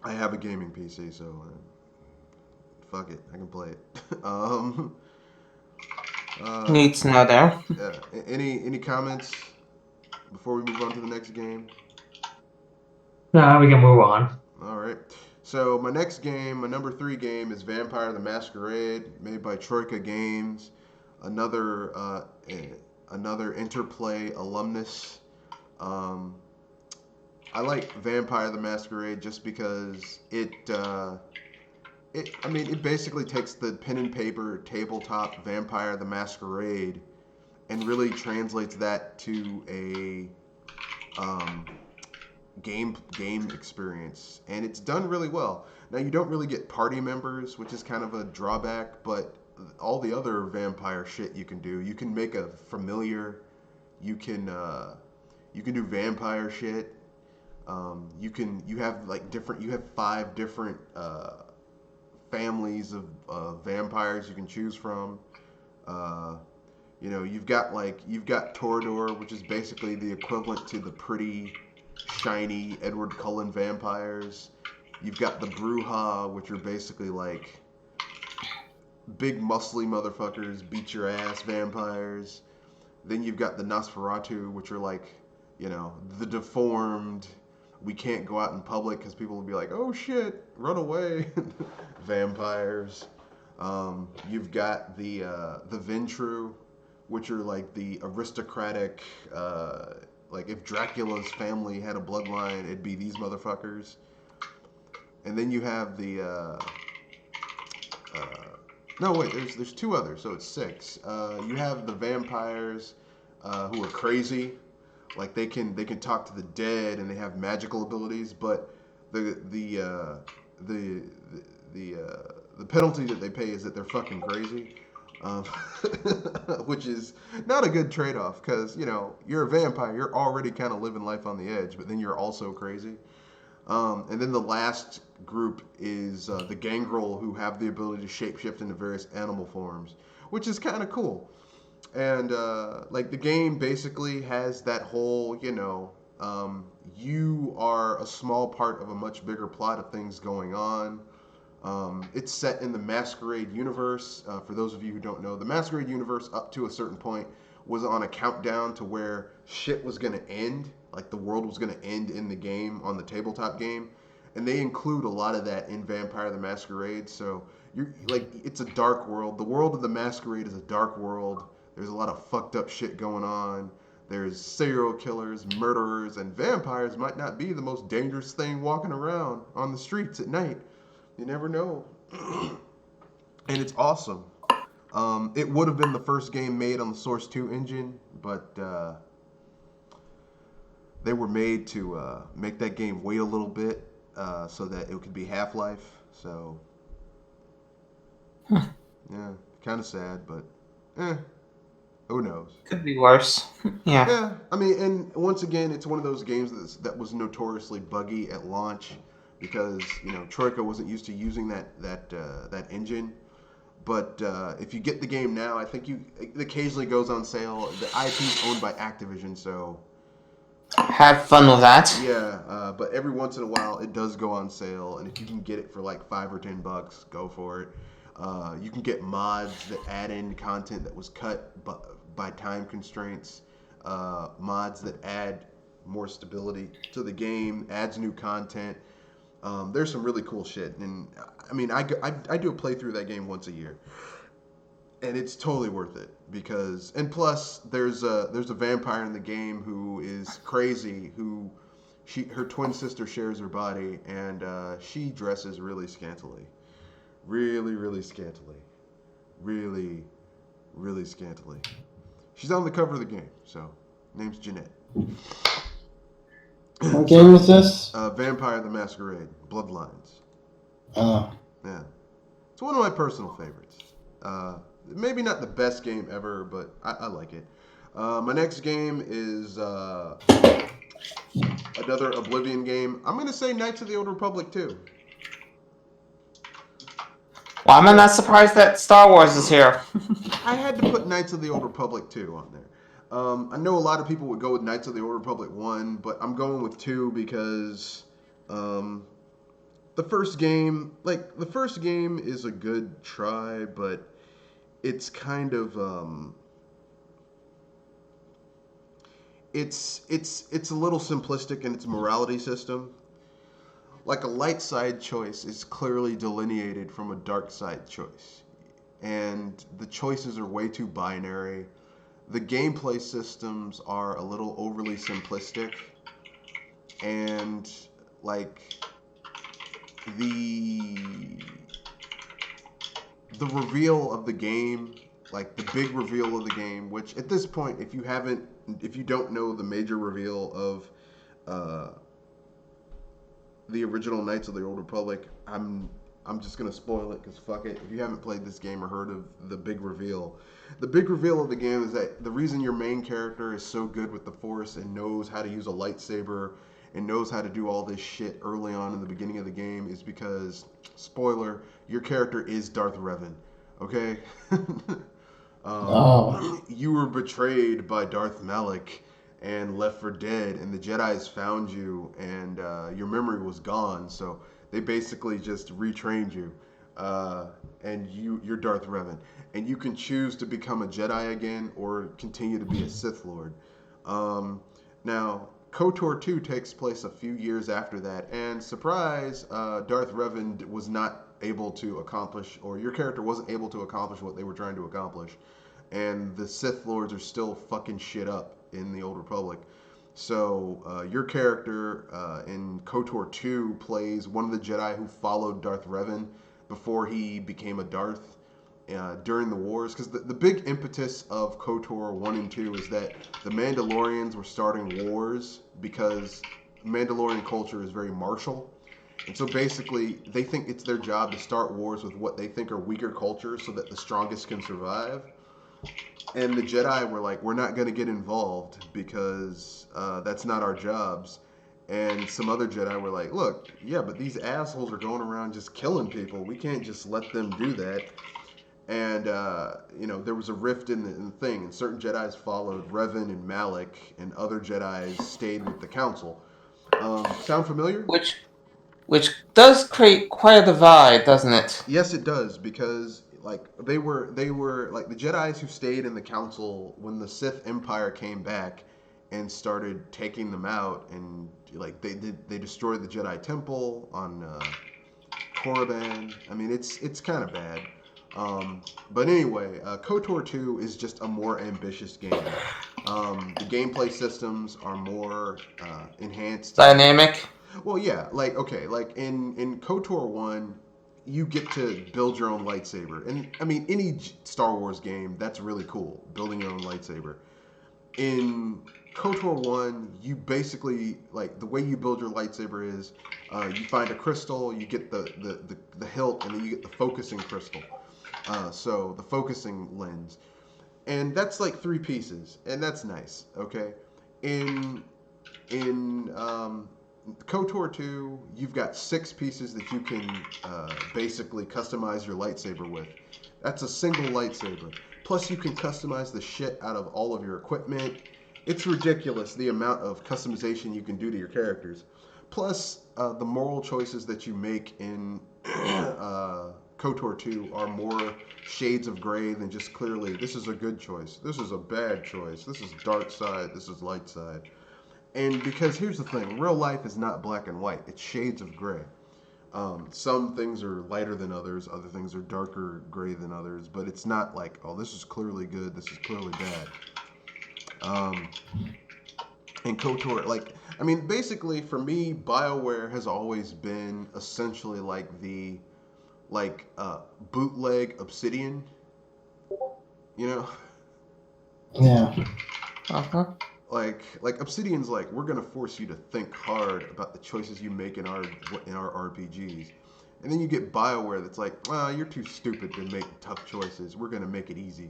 I have a gaming PC, so fuck it, I can play it. Need to know there. Yeah. Any comments before we move on to the next game? No, we can move on. All right. So my next game, my number 3 game, is Vampire the Masquerade, made by Troika Games, another another Interplay alumnus. Um, I like Vampire the Masquerade just because it basically takes the pen and paper tabletop Vampire the Masquerade and really translates that to a um, game experience, and it's done really well. Now you don't really get party members, which is kind of a drawback, but all the other vampire shit you can do. You can make a familiar. You can do vampire shit. You have like different. You have 5 different families of vampires you can choose from. Uh, you've got Torador, which is basically the equivalent to the pretty, shiny Edward Cullen vampires. You've got the Bruja, which are basically like big, muscly motherfuckers, beat your ass vampires. Then you've got the Nosferatu, which are like, the deformed, we can't go out in public because people will be like, oh shit, run away, vampires. You've got the Ventru, which are like the aristocratic, like if Dracula's family had a bloodline, it'd be these motherfuckers. And then you have the no wait, there's 2 others, so it's 6. You have the vampires who are crazy, like they can talk to the dead and they have magical abilities, but the penalty that they pay is that they're fucking crazy. Um, which is not a good trade-off because you're a vampire, you're already kind of living life on the edge, but then you're also crazy. And then the last group is the Gangrel, who have the ability to shapeshift into various animal forms, which is kind of cool. And like the game basically has that whole, you are a small part of a much bigger plot of things going on. It's set in the Masquerade universe. For those of you who don't know, the Masquerade universe, up to a certain point, was on a countdown to where shit was going to end. Like the world was going to end in the game, on the tabletop game. And they include a lot of that in Vampire the Masquerade. So you're like, it's a dark world. The world of the Masquerade is a dark world. There's a lot of fucked up shit going on. There's serial killers, murderers, and vampires might not be the most dangerous thing walking around on the streets at night. You never know. And it's awesome. It would have been the first game made on the Source 2 engine, but they were made to make that game wait a little bit so that it could be Half-Life. So, yeah, kind of sad, but who knows? Could be worse. Yeah. Yeah, I mean, and once again, it's one of those games that was notoriously buggy at launch because Troika wasn't used to using that engine. But if you get the game now, I think it occasionally goes on sale. The IP is owned by Activision, so Have fun with that. yeah. But every once in a while, it does go on sale, and if you can get it for like $5 or $10, go for it. You can get mods that add in content that was cut by time constraints. Mods that add more stability to the game, adds new content. There's some really cool shit, and I mean, I do a playthrough of that game once a year, and it's totally worth it because, and plus, there's a vampire in the game who is crazy, her twin sister shares her body, and she dresses really scantily, really scantily, really scantily. She's on the cover of the game, so name's Jeanette. What game is this? Vampire the Masquerade, Bloodlines. Oh. Yeah. It's one of my personal favorites. maybe not the best game ever, but I like it. My next game is another Oblivion game. I'm gonna say Knights of the Old Republic 2. Well, I'm not surprised that Star Wars is here. I had to put Knights of the Old Republic 2 on there. I know a lot of people would go with Knights of the Old Republic 1, but I'm going with 2 because um, the first game, is a good try, but it's kind of it's a little simplistic in its morality system. Like a light side choice is clearly delineated from a dark side choice, and the choices are way too binary. The gameplay systems are a little overly simplistic, and like the the reveal of the game, like the big reveal of the game, which at this point, if you don't know the major reveal of uh, the original Knights of the Old Republic, I'm just gonna spoil it because fuck it. If you haven't played this game or heard of the big reveal of the game is that the reason your main character is so good with the Force and knows how to use a lightsaber and knows how to do all this shit early on in the beginning of the game is because, spoiler, your character is Darth Revan. Okay. Oh, You were betrayed by Darth Malik and left for dead, and the Jedi's found you, and your memory was gone. So they basically just retrained you, and you're Darth Revan, and you can choose to become a Jedi again or continue to be a Sith Lord. Now, KOTOR 2 takes place a few years after that, and surprise, Darth Revan was not able to accomplish, or your character wasn't able to accomplish what they were trying to accomplish, and the Sith Lords are still fucking shit up in the Old Republic. So your character in KOTOR 2 plays one of the Jedi who followed Darth Revan before he became a Darth during the wars. Because the big impetus of KOTOR 1 and 2 is that the Mandalorians were starting wars because Mandalorian culture is very martial. And so basically, they think it's their job to start wars with what they think are weaker cultures so that the strongest can survive. And the Jedi were like, we're not going to get involved because that's not our jobs. And some other Jedi were like, look, yeah, but these assholes are going around just killing people. We can't just let them do that. And, there was a rift in the thing. And certain Jedis followed Revan and Malik, and other Jedis stayed with the Council. Sound familiar? Which does create quite a divide, doesn't it? Yes, it does, because like they were like the Jedi's who stayed in the council when the Sith Empire came back and started taking them out, and like they destroyed the Jedi Temple on Korriban. I mean, it's kind of bad. But anyway, KOTOR 2 is just a more ambitious game. The gameplay systems are more enhanced. Dynamic. Well, yeah, like okay, like in KOTOR 1, you get to build your own lightsaber. And I mean, any Star Wars game, that's really cool, building your own lightsaber. In KOTOR 1, you basically, like, the way you build your lightsaber is you find a crystal, you get the hilt, and then you get the focusing crystal. So the focusing lens. And that's like 3 pieces, and that's nice, okay? In KOTOR 2, you've got 6 pieces that you can basically customize your lightsaber with. That's a single lightsaber. Plus, you can customize the shit out of all of your equipment. It's ridiculous the amount of customization you can do to your characters. Plus, the moral choices that you make in KOTOR 2 are more shades of gray than just clearly, this is a good choice, this is a bad choice, this is dark side, this is light side. And because here's the thing, real life is not black and white. It's shades of gray. Some things are lighter than others. Other things are darker gray than others. But it's not like, oh, this is clearly good. This is clearly bad. And KOTOR, like, I mean, basically for me, BioWare has always been essentially like the, bootleg Obsidian. You know? yeah. Like Obsidian's like, we're gonna force you to think hard about the choices you make in our RPGs, And then you get BioWare that's like, well, you're too stupid to make tough choices. We're going to make it easy.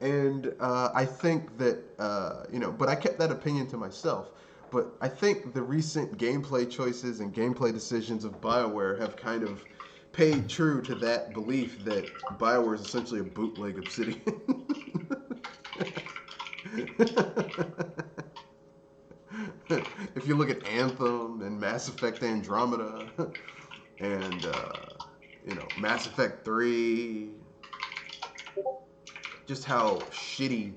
And I think that, but I kept that opinion to myself. But I think the recent gameplay choices and gameplay decisions of BioWare have kind of paid true to that belief that BioWare is essentially a bootleg Obsidian. If you look at Anthem and Mass Effect Andromeda and Mass Effect 3, just how shitty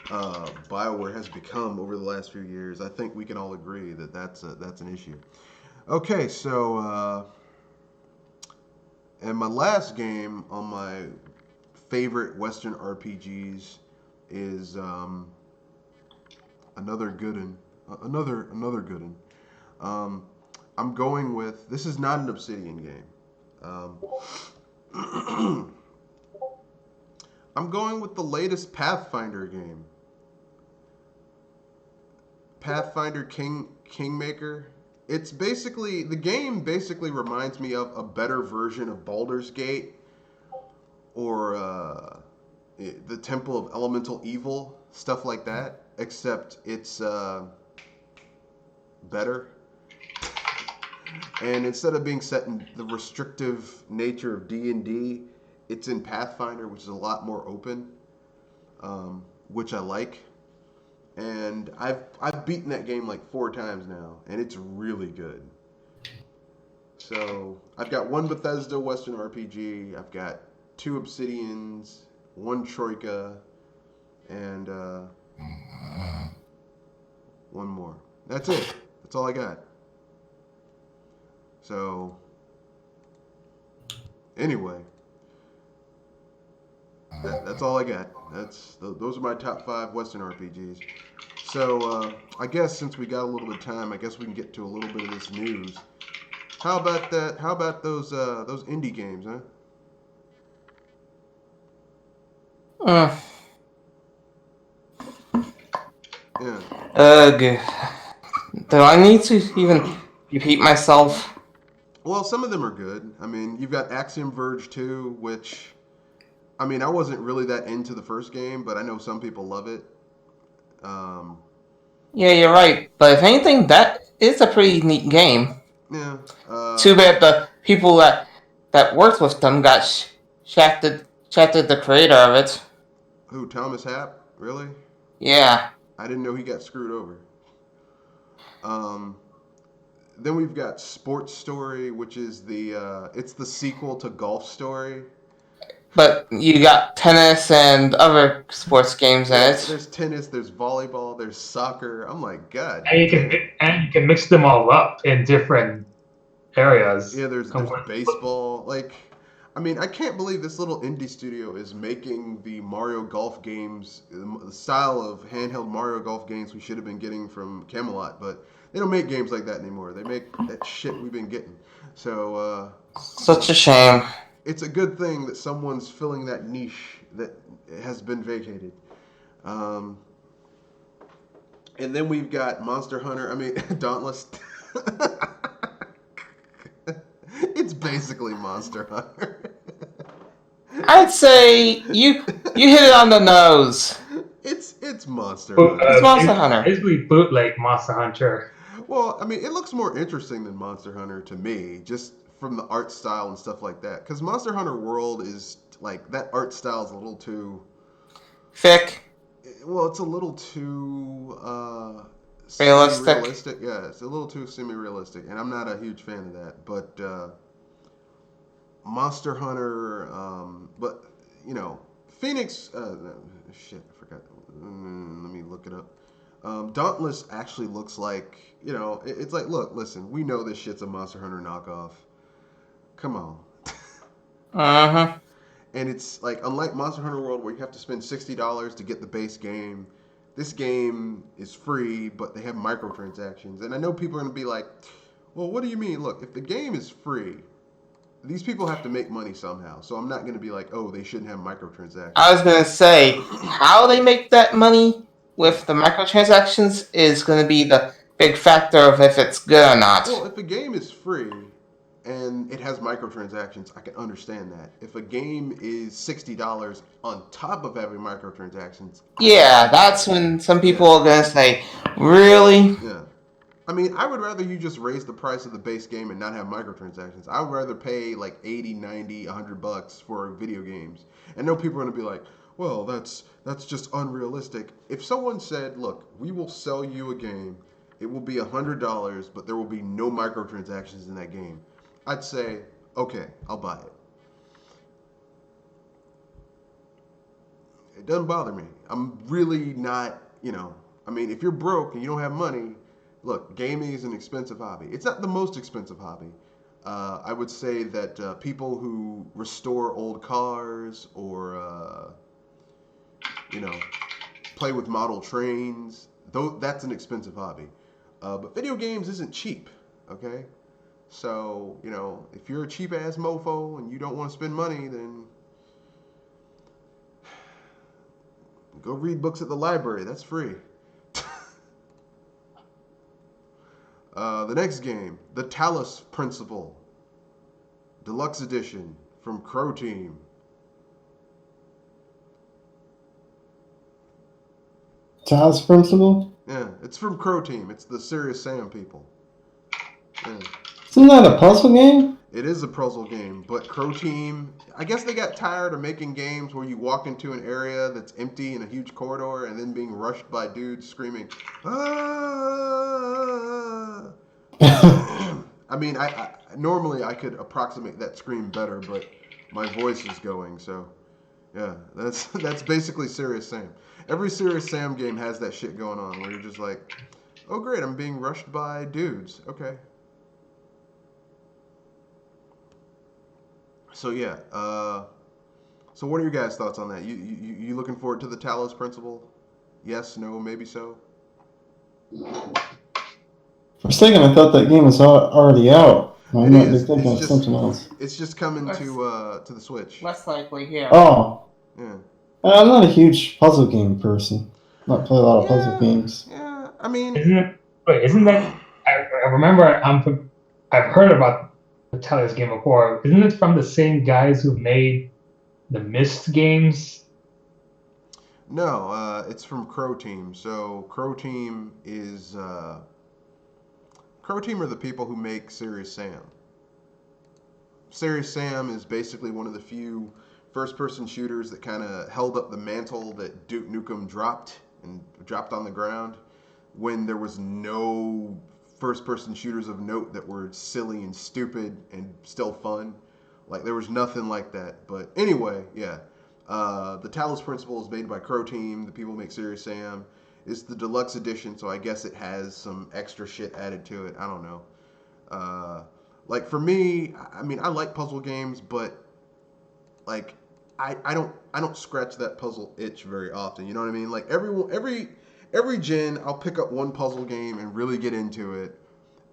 BioWare has become over the last few years, I think we can all agree that that's an issue. Okay, so and my last game on my favorite Western RPGs is another good one. Another good one. I'm going with, this is not an Obsidian game. I'm going with the latest Pathfinder game. Pathfinder Kingmaker. It's basically, the game basically reminds me of a better version of Baldur's Gate or the Temple of Elemental Evil, stuff like that, except it's better. And instead of being set in the restrictive nature of D&D, it's in Pathfinder, which is a lot more open, which I like. And I've beaten that game like 4 times now, and it's really good. So I've got one Bethesda Western RPG, I've got 2 Obsidians, 1 Troika, and 1 more. That's it. That's all I got. So anyway, that's all I got. Those are my top 5 Western RPGs. So I guess since we got a little bit of time, I guess we can get to a little bit of this news. How about that? How about those indie games, huh? Yeah. Ugh. Do I need to even repeat myself? Well, some of them are good. I mean, you've got Axiom Verge 2, which, I mean, I wasn't really that into the first game, but I know some people love it. Yeah, you're right. But if anything, that is a pretty neat game. Yeah. Too bad the people that worked with them got shafted the creator of it. Who, Thomas Happ? Really? Yeah. I didn't know he got screwed over. Then we've got Sports Story, which is it's the sequel to Golf Story. But you got tennis and other sports games in it. There's tennis, there's volleyball, there's soccer. I'm like, God. And you can mix them all up in different areas. Yeah, there's baseball. Like, I mean, I can't believe this little indie studio is making the Mario Golf games, the style of handheld Mario Golf games we should have been getting from Camelot, but they don't make games like that anymore. They make that shit we've been getting. So, such a shame. It's a good thing that someone's filling that niche that has been vacated. And then we've got Monster Hunter. I mean, Dauntless. It's basically Monster Hunter. I'd say you hit it on the nose. It's Monster Hunter. It's Monster Hunter. Basically bootleg Monster Hunter. Well, I mean, it looks more interesting than Monster Hunter to me, just from the art style and stuff like that. Because Monster Hunter World is, like, that art style is a little too... Thick. Well, it's a little too... realistic. Yeah, it's a little too semi-realistic, and I'm not a huge fan of that. But Monster Hunter, but, you know, Phoenix... shit, I forgot. Let me look it up. Dauntless actually looks like, you know, it's like, look, listen, we know this shit's a Monster Hunter knockoff. Come on. Uh-huh. And it's like, unlike Monster Hunter World, where you have to spend $60 to get the base game, this game is free, but they have microtransactions. And I know people are going to be like, well, what do you mean? Look, if the game is free, these people have to make money somehow. So I'm not going to be like, oh, they shouldn't have microtransactions. I was going to say, how they make that money with the microtransactions is going to be the big factor of if it's good or not. Well, if a game is free and it has microtransactions, I can understand that. If a game is $60 on top of having microtransactions, I don't Yeah, understand that's that. when some people Yeah, are gonna say, "Really?" yeah. I mean, I would rather you just raise the price of the base game and not have microtransactions. I would rather pay like 80, 90, $100 for video games. And no people are going to be like, well, that's just unrealistic. If someone said, look, we will sell you a game, it will be $100, but there will be no microtransactions in that game, I'd say, okay, I'll buy it. It doesn't bother me. I'm really not, I mean, if you're broke and you don't have money, look, gaming is an expensive hobby. It's not the most expensive hobby. I would say that people who restore old cars or, you know, play with model trains, though that's an expensive hobby. But video games isn't cheap, okay? So, if you're a cheap ass mofo and you don't want to spend money, then go read books at the library. That's free. The next game, The Talos Principle, Deluxe Edition from Crow Team. Talos Principle? Yeah, it's from Crow Team. It's the Serious Sam people. Yeah. Isn't that a puzzle game? It is a puzzle game, but Crow Team, I guess they got tired of making games where you walk into an area that's empty in a huge corridor and then being rushed by dudes screaming, ah! I mean, I normally I could approximate that scream better, but my voice is going, so yeah, that's basically Serious Sam. Every Serious Sam game has that shit going on where you're just like, oh great, I'm being rushed by dudes. Okay. So yeah, so what are your guys' thoughts on that? You looking forward to the Talos Principle? Yes, no, maybe so. For a second, I thought that game was already out. I It might be is. thinking of something else. It's just coming Less, to the Switch. less likely here. Oh, Yeah. I'm not a huge puzzle game person. Not play a lot of puzzle Yeah. games. Yeah. I mean, Isn't that? I remember. I've heard about the Talos game before. Isn't it from the same guys who made the Myst games? no. It's from Crow Team. So Crow Team are the people who make Serious Sam. Serious Sam is basically one of the few first-person shooters that kind of held up the mantle that Duke Nukem dropped on the ground when there was no first-person shooters of note that were silly and stupid and still fun. Like there was nothing like that. But anyway, yeah. The Talos Principle is made by Crow Team. The people who make Serious Sam. It's the deluxe edition, so I guess it has some extra shit added to it. I don't know. Like for me, I mean, I like puzzle games, but like I don't scratch that puzzle itch very often. You know what I mean? Like every gen, I'll pick up one puzzle game and really get into it,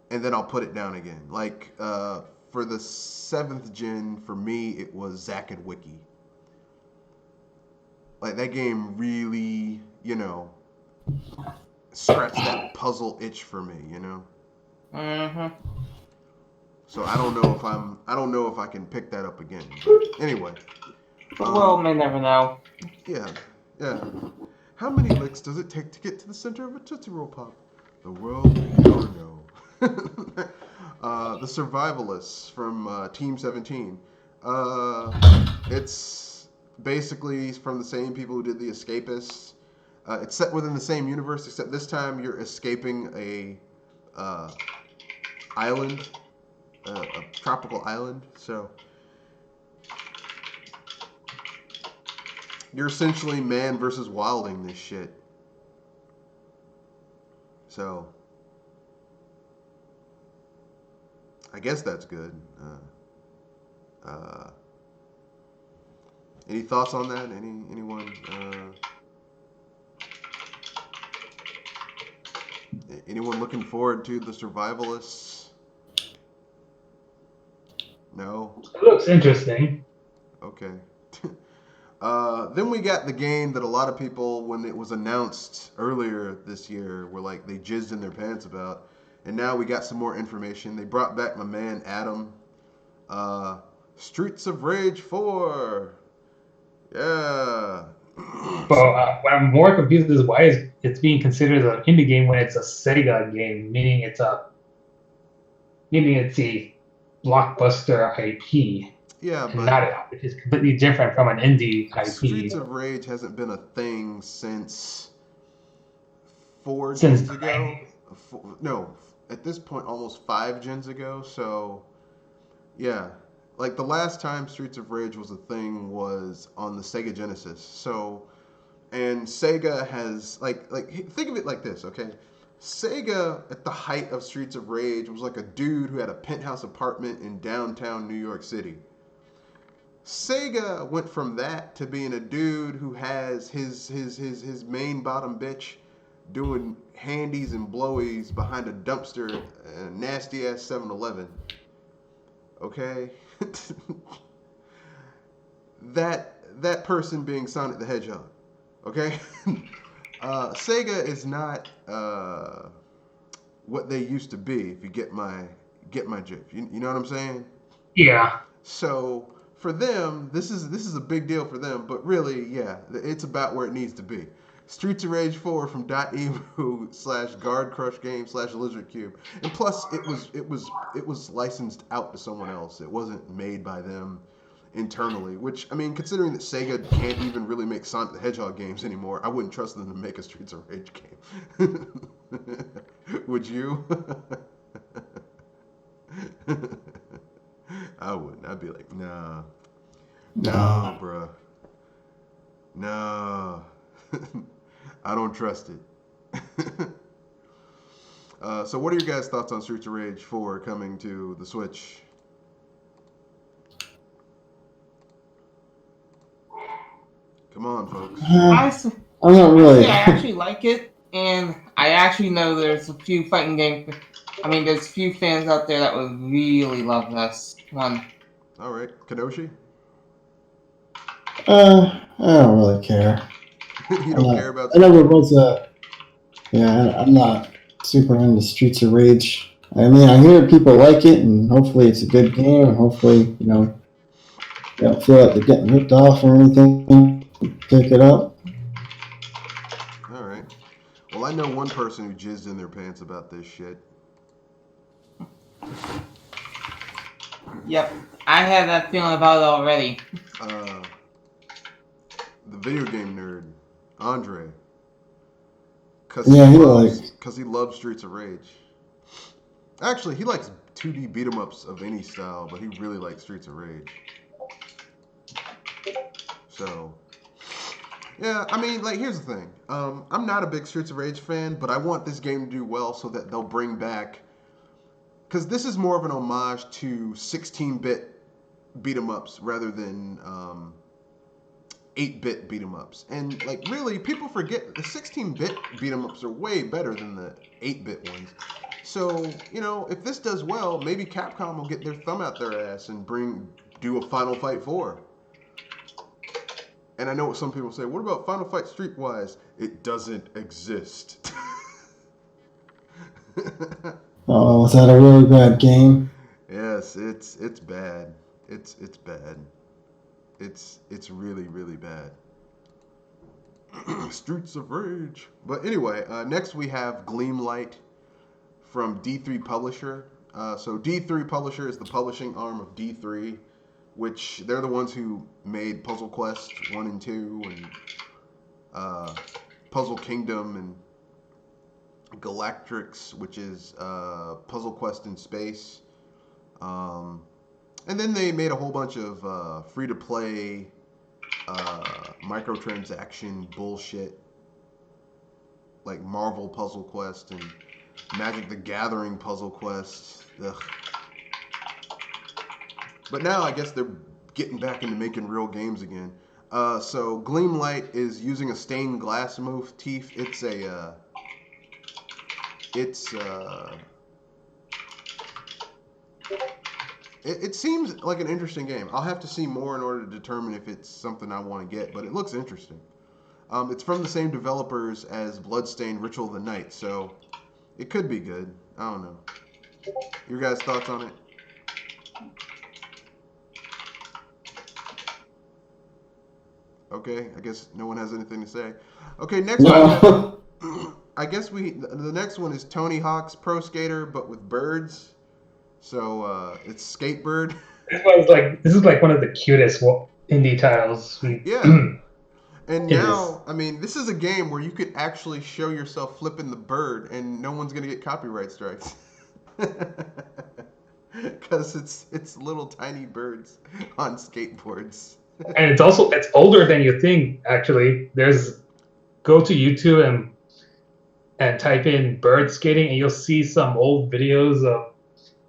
and then I'll put it down again. Like for the 7th gen, for me, it was Zack and Wiki. Like that game really, scratched that puzzle itch for me. Mm-hmm. So I don't know if I can pick that up again. But anyway. The world may never know. Yeah, yeah. How many licks does it take to get to the center of a Tootsie Roll Pop? The world may never know. The Survivalists from Team 17. It's basically from the same people who did The Escapists. It's set within the same universe, except this time you're escaping a island, a tropical island. So you're essentially man versus wilding this shit. So I guess that's good. Any thoughts on that? Anyone? Anyone looking forward to the Survivalists? No. It looks interesting. Okay. Then we got the game that a lot of people, when it was announced earlier this year, were like they jizzed in their pants about. And now we got some more information. They brought back my man Adam. Uh, Streets of Rage 4. Yeah. But what I'm more confused is why is it's being considered an indie game when it's a Sega game, meaning it's a blockbuster IP, Yeah, and but not which is completely different from an indie Streets IP. of Rage hasn't been a thing since 4 gens Since the ago. 90s. No, at this point, almost 5 gens ago. So, yeah. Like the last time Streets of Rage was a thing was on the Sega Genesis. So, and Sega has like think of it like this, okay? Sega at the height of Streets of Rage was like a dude who had a penthouse apartment in downtown New York City. Sega went from that to being a dude who has his main bottom bitch doing handies and blowies behind a dumpster at a nasty ass 7-Eleven. Okay? that person being Sonic the Hedgehog. Okay? Sega is not what they used to be. If you get my drift, you know what I'm saying? Yeah. So for them, this is a big deal for them. But really, yeah, it's about where it needs to be. Streets of Rage 4 from .emu / Guard Crush Game / Lizard Cube, and plus it was licensed out to someone else. It wasn't made by them internally. Which I mean, considering that Sega can't even really make Sonic the Hedgehog games anymore, I wouldn't trust them to make a Streets of Rage game. Would you? I wouldn't. I'd be like, nah, no, bruh, no. I don't trust it. So, what are your guys' thoughts on Streets of Rage 4 coming to the Switch? Come on, folks. I, I'm not really. I actually like it, and I actually know there's a few fighting game. I mean, there's a few fans out there that would really love this one. All right, Kadoshi. I don't really care. You don't care about. I never was a. Yeah, I'm not super into Streets of Rage. I mean, I hear people like it, and hopefully it's a good game, and hopefully, they don't feel like they're getting ripped off or anything. Pick it up. All right. Well, I know one person who jizzed in their pants about this shit. Yep, I had that feeling about it already. The video game nerd, Andre. Cause he loves Streets of Rage. Actually, he likes 2D beat 'em ups of any style, but he really likes Streets of Rage. So, yeah, I mean, like, here's the thing. I'm not a big Streets of Rage fan, but I want this game to do well so that they'll bring back, because this is more of an homage to 16-bit beat 'em ups rather than 8-bit beat 'em ups. And like really, people forget the 16-bit beat 'em ups are way better than the 8-bit ones. So, if this does well, maybe Capcom will get their thumb out their ass and do a Final Fight 4. And I know what some people say, what about Final Fight Streetwise? It doesn't exist. Oh, was that a really bad game? Yes, it's bad. It's bad. It's really, really bad. Streets of Rage. But anyway, next we have Gleamlight from D3 Publisher. So D3 Publisher is the publishing arm of D3, which they're the ones who made Puzzle Quest 1 and 2 and Puzzle Kingdom and Galactrix, which is Puzzle Quest in space. And then they made a whole bunch of free-to-play microtransaction bullshit, like Marvel Puzzle Quest and Magic the Gathering Puzzle Quest. Ugh. But now I guess they're getting back into making real games again. So Gleamlight is using a stained glass motif. It seems like an interesting game. I'll have to see more in order to determine if it's something I want to get, but it looks interesting. It's from the same developers as Bloodstained Ritual of the Night, so it could be good. I don't know. Your guys' thoughts on it? Okay, I guess no one has anything to say. Okay, next one we have. No. I guess the next one is Tony Hawk's Pro Skater, but with birds. So it's Skatebird. This is like one of the cutest indie titles we. Yeah. And It is. now, I mean, this is a game where you could actually show yourself flipping the bird, and no one's gonna get copyright strikes. Because it's little tiny birds on skateboards. And it's older than you think. Actually, go to YouTube and type in bird skating, and you'll see some old videos of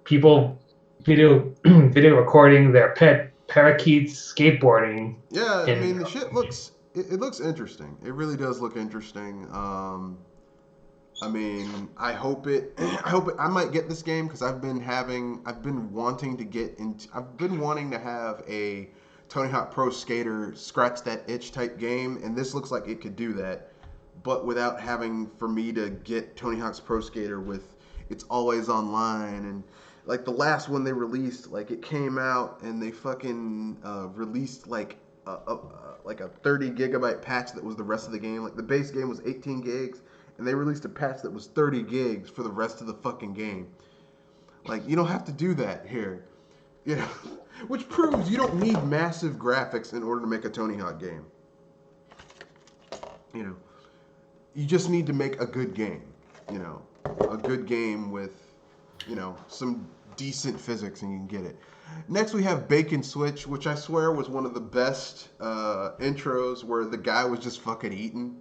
people video recording their pet parakeets skateboarding. Yeah, I mean In the shit looks it looks interesting. It really does look interesting. I mean, I hope it. I might get this game because I've been wanting to get into. I've been wanting to have a Tony Hawk Pro Skater scratch that itch type game, and this looks like it could do that, but without having for me to get Tony Hawk's Pro Skater with it's always online and like the last one they released, like it came out and they fucking released like a 30 gigabyte patch that was the rest of the game. Like the base game was 18 gigs, and they released a patch that was 30 gigs for the rest of the fucking game. Like you don't have to do that here, you know, which proves you don't need massive graphics in order to make a Tony Hawk game. You know, you just need to make a good game. You know, a good game with some decent physics, and you can get it. Next, we have Bacon Switch, which I swear was one of the best intros where the guy was just fucking eating.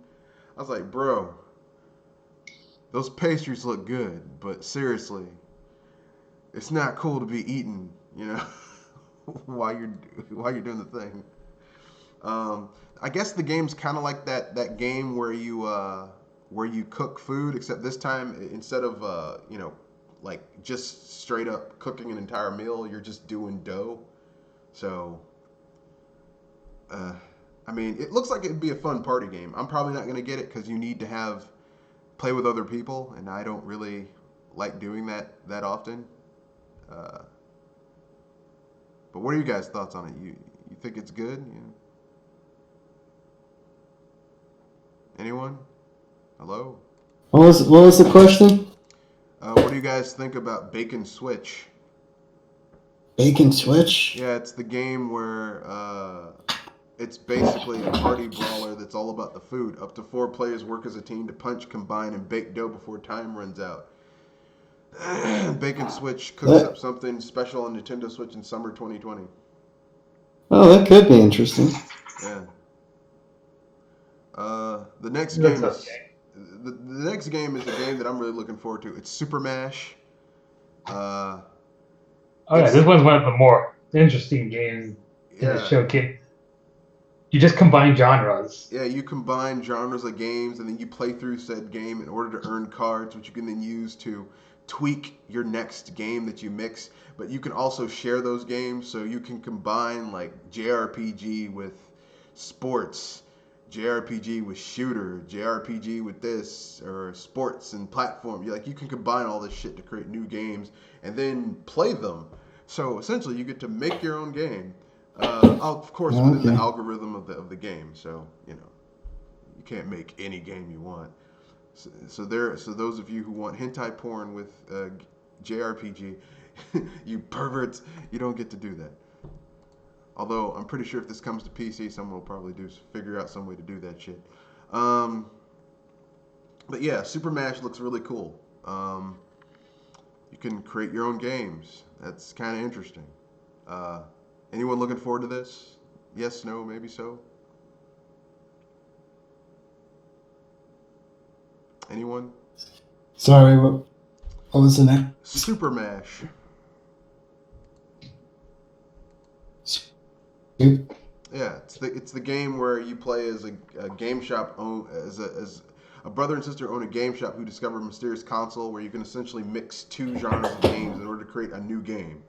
I was like, bro, those pastries look good, but seriously, it's not cool to be eating, while you're doing the thing. I guess the game's kind of like that game where you cook food, except this time instead of like just straight up cooking an entire meal, you're just doing dough. So, I mean, it looks like it'd be a fun party game. I'm probably not gonna get it because you need to play with other people, and I don't really like doing that often. Uh, but what are you guys' thoughts on it? You think it's good? Anyone? Hello? What was the question? What do you guys think about Bacon Switch? Bacon Switch? Yeah, it's the game where it's basically a party brawler that's all about the food. Up to 4 players work as a team to punch, combine, and bake dough before time runs out. Bacon Switch cooks up something special on Nintendo Switch in summer 2020. Oh, that could be interesting. Yeah. The next That's game is okay. the next game is a game that I'm really looking forward to. It's Super Mash. Oh yeah, this one's one of the more interesting games in the Yeah. showcase. You just combine genres. Yeah, you combine genres of games and then you play through said game in order to earn cards, which you can then use to tweak your next game that you mix. But you can also share those games, so you can combine like JRPG with sports, JRPG with shooter, JRPG with this, or sports and platform. You can combine all this shit to create new games and then play them. So essentially, you get to make your own game. Of course, within the Okay. algorithm of the game. So you can't make any game you want. So those of you who want hentai porn with JRPG, you perverts, you don't get to do that. Although I'm pretty sure if this comes to PC, someone will probably figure out some way to do that shit. But yeah, Super Mash looks really cool. You can create your own games. That's kind of interesting. Anyone looking forward to this? Yes, no, maybe so. Anyone? Sorry, what was the name? Super Mash. Soup? Yeah, it's the game where you play as a game shop as a brother and sister own a game shop who discover a mysterious console where you can essentially mix 2 genres of games in order to create a new game.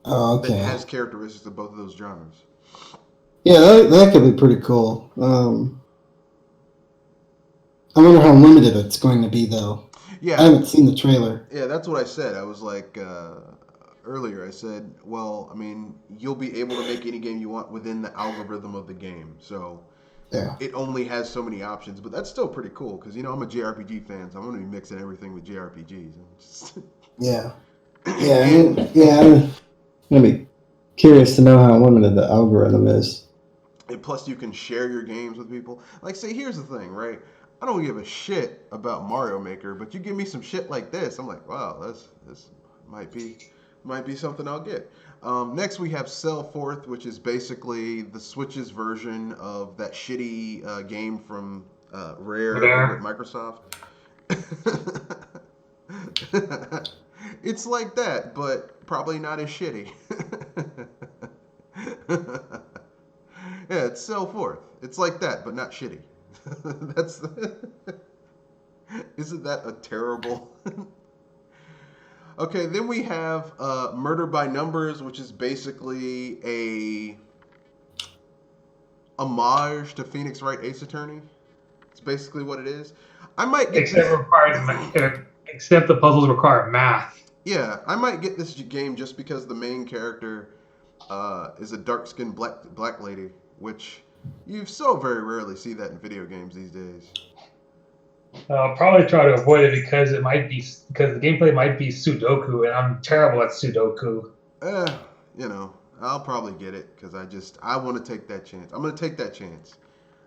Oh, that okay. has characteristics of both of those genres. Yeah, that could be pretty cool. I wonder how limited it's going to be, though. I Yeah, haven't seen the trailer. yeah, that's what I said. I was like earlier. I said, well, I mean, you'll be able to make any game you want within the algorithm of the game. So Yeah, it only has so many options, but that's still pretty cool because I'm a JRPG fan, so I'm going to be mixing everything with JRPGs. yeah, yeah, And yeah. I'm gonna be curious to know how limited the algorithm is. and plus, you can share your games with people. Like, say, here's the thing, right? I don't give a shit about Mario Maker, but you give me some shit like this, I'm like, wow, this might be might be something I'll get. Next, we have Cell Forth, which is basically the Switch's version of that shitty game from Rare over at There. Microsoft. It's like that, but probably not as shitty. Yeah, it's Cell Forth. It's like that, but not shitty. That's isn't that a terrible? Okay, then we have Murder by Numbers, which is basically a homage to Phoenix Wright Ace Attorney. It's basically what it is. I might get Except this. except the puzzles require math. Yeah, I might get this game just because the main character is a dark-skinned black lady, which you so very rarely see that in video games these days. I'll probably try to avoid it because because the gameplay might be Sudoku, and I'm terrible at Sudoku. Eh, I'll probably get it because I want to take that chance. I'm gonna take that chance.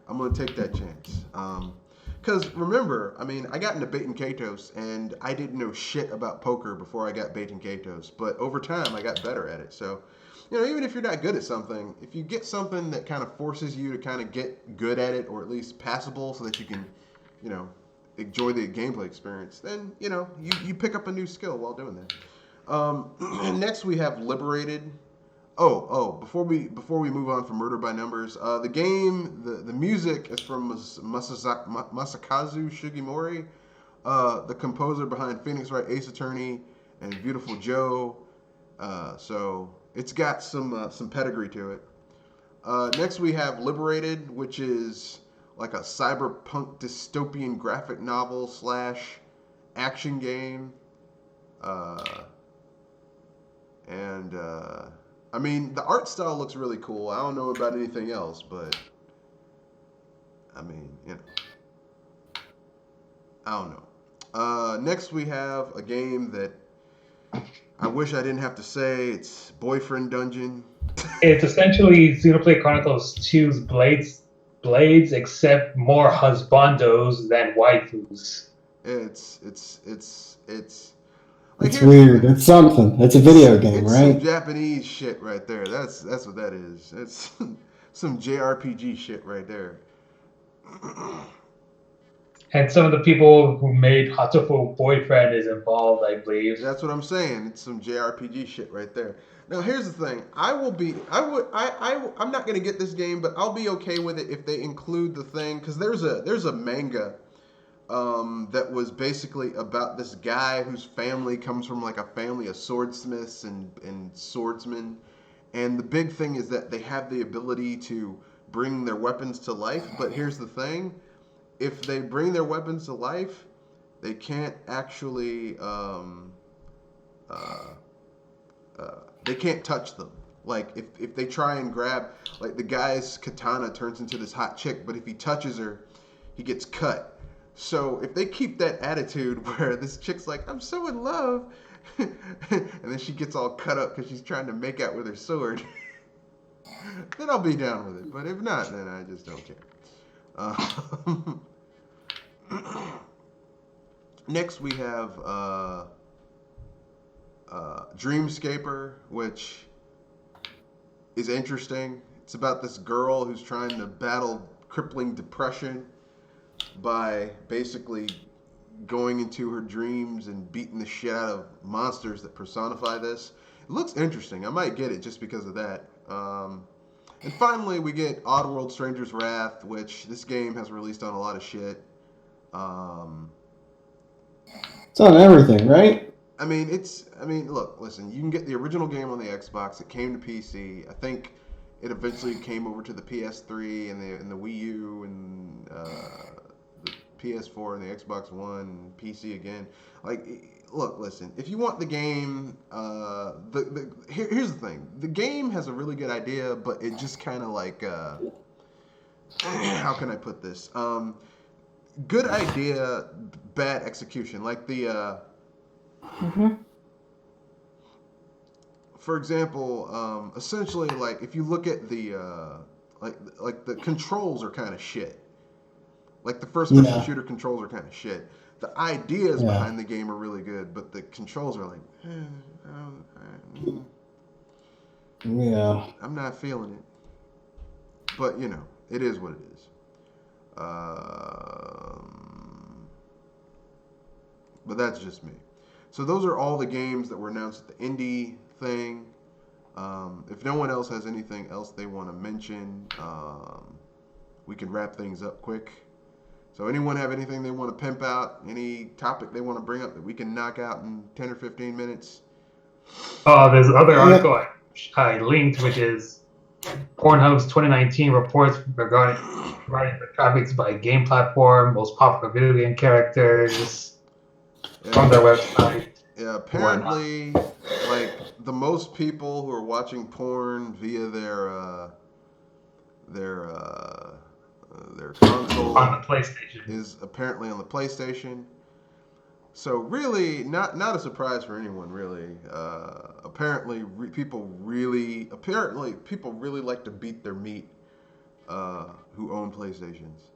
I'm gonna take that chance. Because remember, I mean, I got into Bait and Katos, and I didn't know shit about poker before I got Bait and Katos. But over time, I got better at it. So, even if you're not good at something, if you get something that kind of forces you to kind of get good at it, or at least passable, so that you can, you know, enjoy the gameplay experience, then you pick up a new skill while doing that. Next, we have Liberated. Before we move on from Murder by Numbers, the music is from Masakazu Sugimori, the composer behind Phoenix Wright Ace Attorney and Beautiful Joe. So it's got some pedigree to it. Next we have Liberated, which is like a cyberpunk dystopian graphic novel slash action game. Uh, and I mean, the art style looks really cool. I don't know about anything else, but I mean, I don't know. Next, we have a game that I wish I didn't have to say. It's Boyfriend Dungeon. It's essentially Xenoblade Chronicles 2's Blades, except more husbandos than waifus. It's like It's here's weird. It's something. It's a video game, it's some right? Japanese shit right there. That's what that is. It's some JRPG shit right there. And some of the people who made Hatoful Boyfriend is involved, I believe. That's what I'm saying. It's some JRPG shit right there. Now here's the thing. I'm not gonna get this game, but I'll be okay with it if they include the thing because there's a manga that was basically about this guy whose family comes from like a family of swordsmiths and swordsmen, and the big thing is that they have the ability to bring their weapons to life. But here's the thing: if they bring their weapons to life, they can't actually uh, they can't touch them. Like if they try and grab, like the guy's katana turns into this hot chick, but if he touches her, he gets cut. So if they keep that attitude where this chick's like, I'm so in love, and then she gets all cut up because she's trying to make out with her sword, then I'll be down with it. But if not, then I just don't care. Next we have Dreamscaper, which is interesting. It's about this girl who's trying to battle crippling depression by basically going into her dreams and beating the shit out of monsters that personify this. It looks interesting. I might get it just because of that. And finally, we get Oddworld Stranger's Wrath, which this game has released on a lot of shit. Um, It's on everything, right? I mean, it's. I mean, look, listen. You can get the original game on the Xbox. It came to PC. I think it eventually came over to the PS3 and the Wii U and the PS4 and the Xbox One and PC again. Like, look, listen. If you want the game, here's the thing. The game has a really good idea, but it just kind of like. How can I put this? Good idea, bad execution. Like the. Mm-hmm. For example, essentially, like if you look at the like the controls are kind of shit. Like the first-person Yeah, shooter controls are kind of shit. The ideas yeah, behind the game are really good, but the controls are like, mm, yeah. I'm not feeling it. But you know, it is what it is. But that's just me. So those are all the games that were announced at the indie thing. If no one else has anything else they want to mention, we can wrap things up quick. So anyone have anything they want to pimp out? Any topic they want to bring up that we can knock out in 10 or 15 minutes? There's another Yeah. article I linked, which is Pornhub's 2019 reports regarding the traffics by game platform, most popular video game characters from their Yeah, website yeah, and whatnot. apparently, like the most people who are watching porn via their their On console the PlayStation. is apparently on the PlayStation. So really, not a surprise for anyone. Really, apparently people really like to beat their meat who own PlayStations.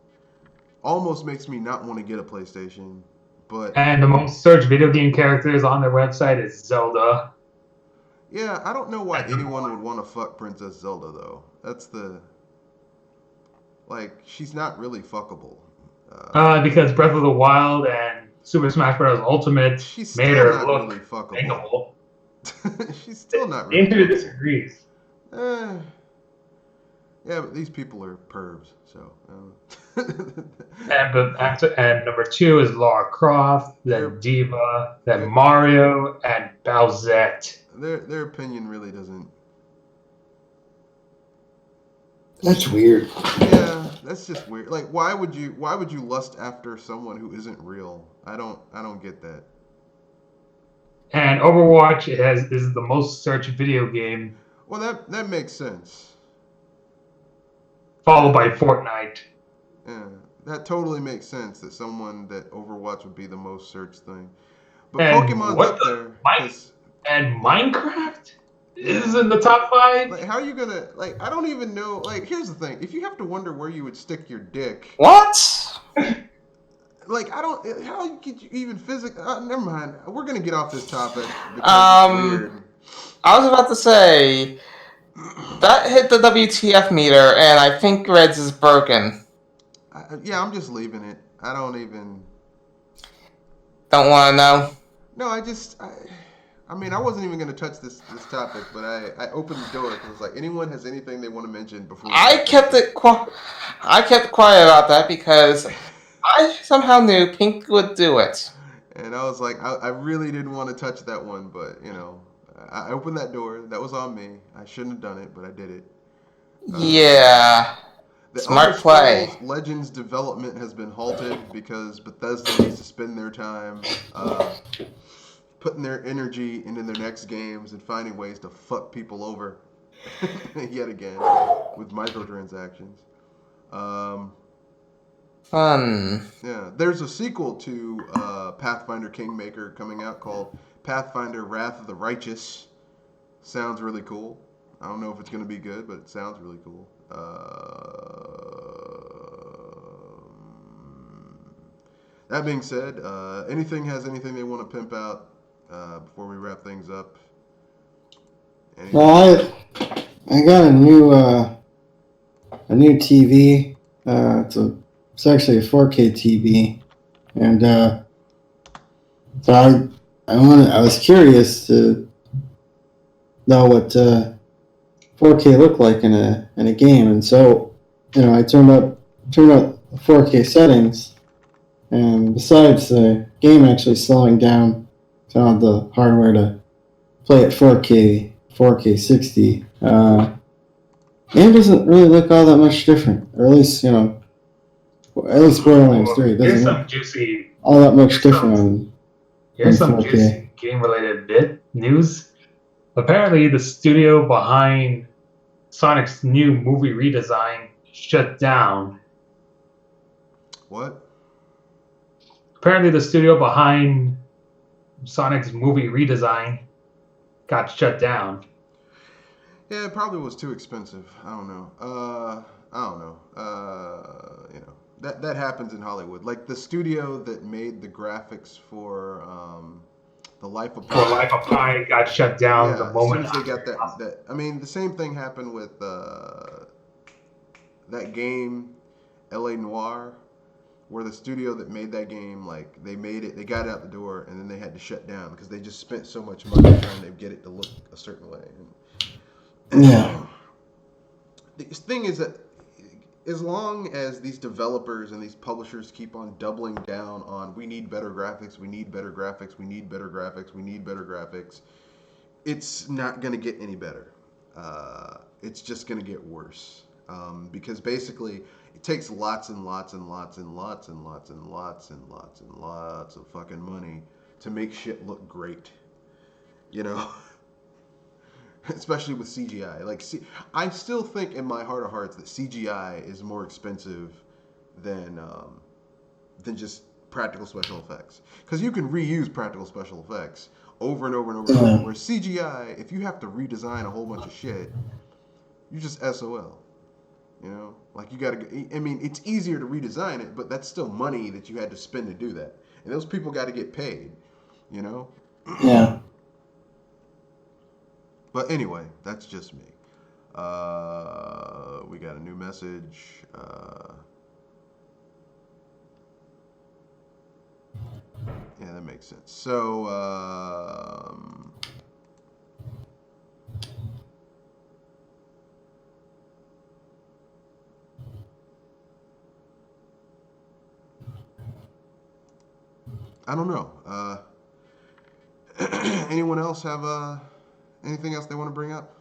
Almost makes me not want to get a PlayStation, but And the most searched video game characters on their website is Zelda yeah, I don't know why at number anyone one. would want to fuck Princess Zelda though. That's the like she's not really fuckable. Because Breath of the Wild and Super Smash Bros. Ultimate She's made still her not really look fuckable. makeable. She's The still not really industry fuckable. disagrees. Eh, yeah, but these people are pervs, so. And number two is Lara Croft, then their Diva, then their Mario, and Bowsette. their opinion really doesn't. That's weird. Yeah, that's just weird. Like, why would you lust after someone who isn't real? I don't get that. And Overwatch is the most searched video game, Well, that makes sense. followed That by Fortnite. yeah, that totally makes sense that someone that Overwatch would be the most searched thing. But And Pokemon's what up the there Mike because and what? Minecraft is Yeah. in the top five. Like, how are you gonna like? I don't even know. Like, here's the thing: if you have to wonder where you would stick your dick, What? like, I don't. How could you even physically? Never mind. We're gonna get off this topic because it's Um, weird. I was about to say that hit the WTF meter, and I think Reds is broken. Yeah, I'm just leaving it. I don't even. Don't want to know. No, I mean, I wasn't even gonna touch this topic, but I opened the door because I was like, anyone has anything they want to mention before we I wrap things kept up? it I kept quiet about that because I somehow knew Pink would do it. And I was like, I really didn't want to touch that one, but you know, I opened that door. That was on me. I shouldn't have done it, but I did it. Uh, Yeah, the Elder smart play. Scrolls Legends development has been halted because Bethesda needs to spend their time putting their energy into their next games and finding ways to fuck people over yet again with microtransactions. Um, Fun. yeah, there's a sequel to Pathfinder Kingmaker coming out called Pathfinder Wrath of the Righteous. Sounds really cool. I don't know if it's going to be good, but it sounds really cool. That being said, anything has anything they want to pimp out before we wrap things up? Anything? Well, I got a new TV. It's actually a 4K TV, and so I was curious to know what 4K looked like in a game, and so I turned up 4K settings, and besides the game actually slowing down So I don't have the hardware to play at 4K, 4K 60. Game doesn't really look all that much different, or at least at least Borderlands 3 Here's doesn't some look juicy. all that much Here's different some. on Here's some 4K. juicy game-related bit news. Apparently, the studio behind Sonic's new movie redesign shut down. What? Apparently, the studio behind Sonic's movie redesign got shut down. Yeah, it probably was too expensive. I don't know. That happens in Hollywood. Like the studio that made the graphics for the Life of For Pi. Life of Pi got shut down the Yeah, as soon moment as they after got that. I mean, the same thing happened with that game, L.A. Noire, where the studio that made that game, like they made it, they got it out the door, and then they had to shut down because they just spent so much money trying to get it to look a certain way. Yeah. The thing is that as long as these developers and these publishers keep on doubling down on we need better graphics, we need better graphics, we need better graphics, we need better graphics, it's not going to get any better. It's just going to get worse. Because basically it takes lots and lots and lots and lots and lots and lots and lots and lots of fucking money to make shit look great. You know? Especially with CGI. Like, I still think in my heart of hearts that CGI is more expensive than just practical special effects. Because you can reuse practical special effects over and over and over again. Where CGI, if you have to redesign a whole bunch of shit, you just SOL. You know, like you gotta. I mean, it's easier to redesign it, but that's still money that you had to spend to do that, and those people got to get paid. You know. Yeah. But anyway, that's just me. We got a new message. Yeah, that makes sense. So, I don't know. Anyone else have anything else they want to bring up?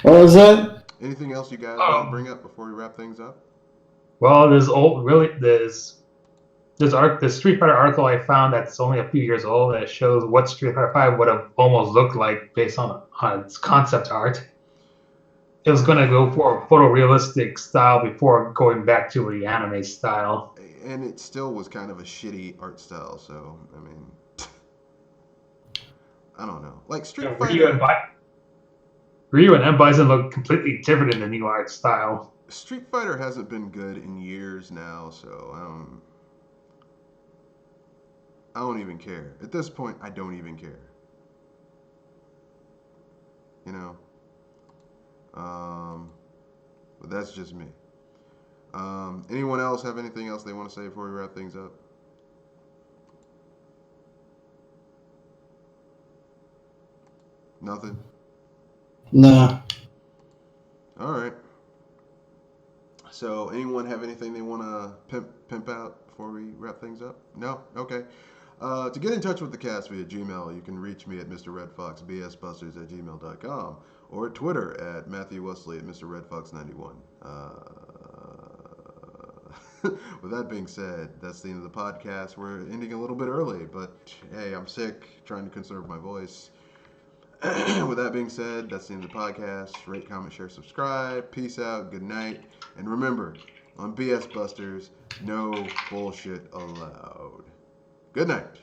What was that? Anything else you guys want to bring up before we wrap things up? Well, this Street Fighter article I found that's only a few years old that shows what Street Fighter 5 would have almost looked like based on its concept art. It was going to go for a photorealistic style before going back to the anime style. And it still was kind of a shitty art style. So I mean, I don't know. Like Street Fighter. Ryu and M Bison look completely different in the new art style. Street Fighter hasn't been good in years now, so I don't even care. At this point, I don't even care. You know? But that's just me. Anyone else have anything else they want to say before we wrap things up? Nothing? Nah. All right. So, anyone have anything they want to pimp out before we wrap things up? No? Okay. To get in touch with the cast via Gmail, you can reach me at Mr. Red Fox, bsbusters@gmail.com, or at Twitter at Matthew Wesley at Mr. Red Fox 91. With that being said, that's the end of the podcast. We're ending a little bit early, but hey, I'm sick, trying to conserve my voice. With that being said, that's the end of the podcast. Rate, comment, share, subscribe. Peace out. Good night. And remember, on BS Busters, no bullshit allowed. Good night.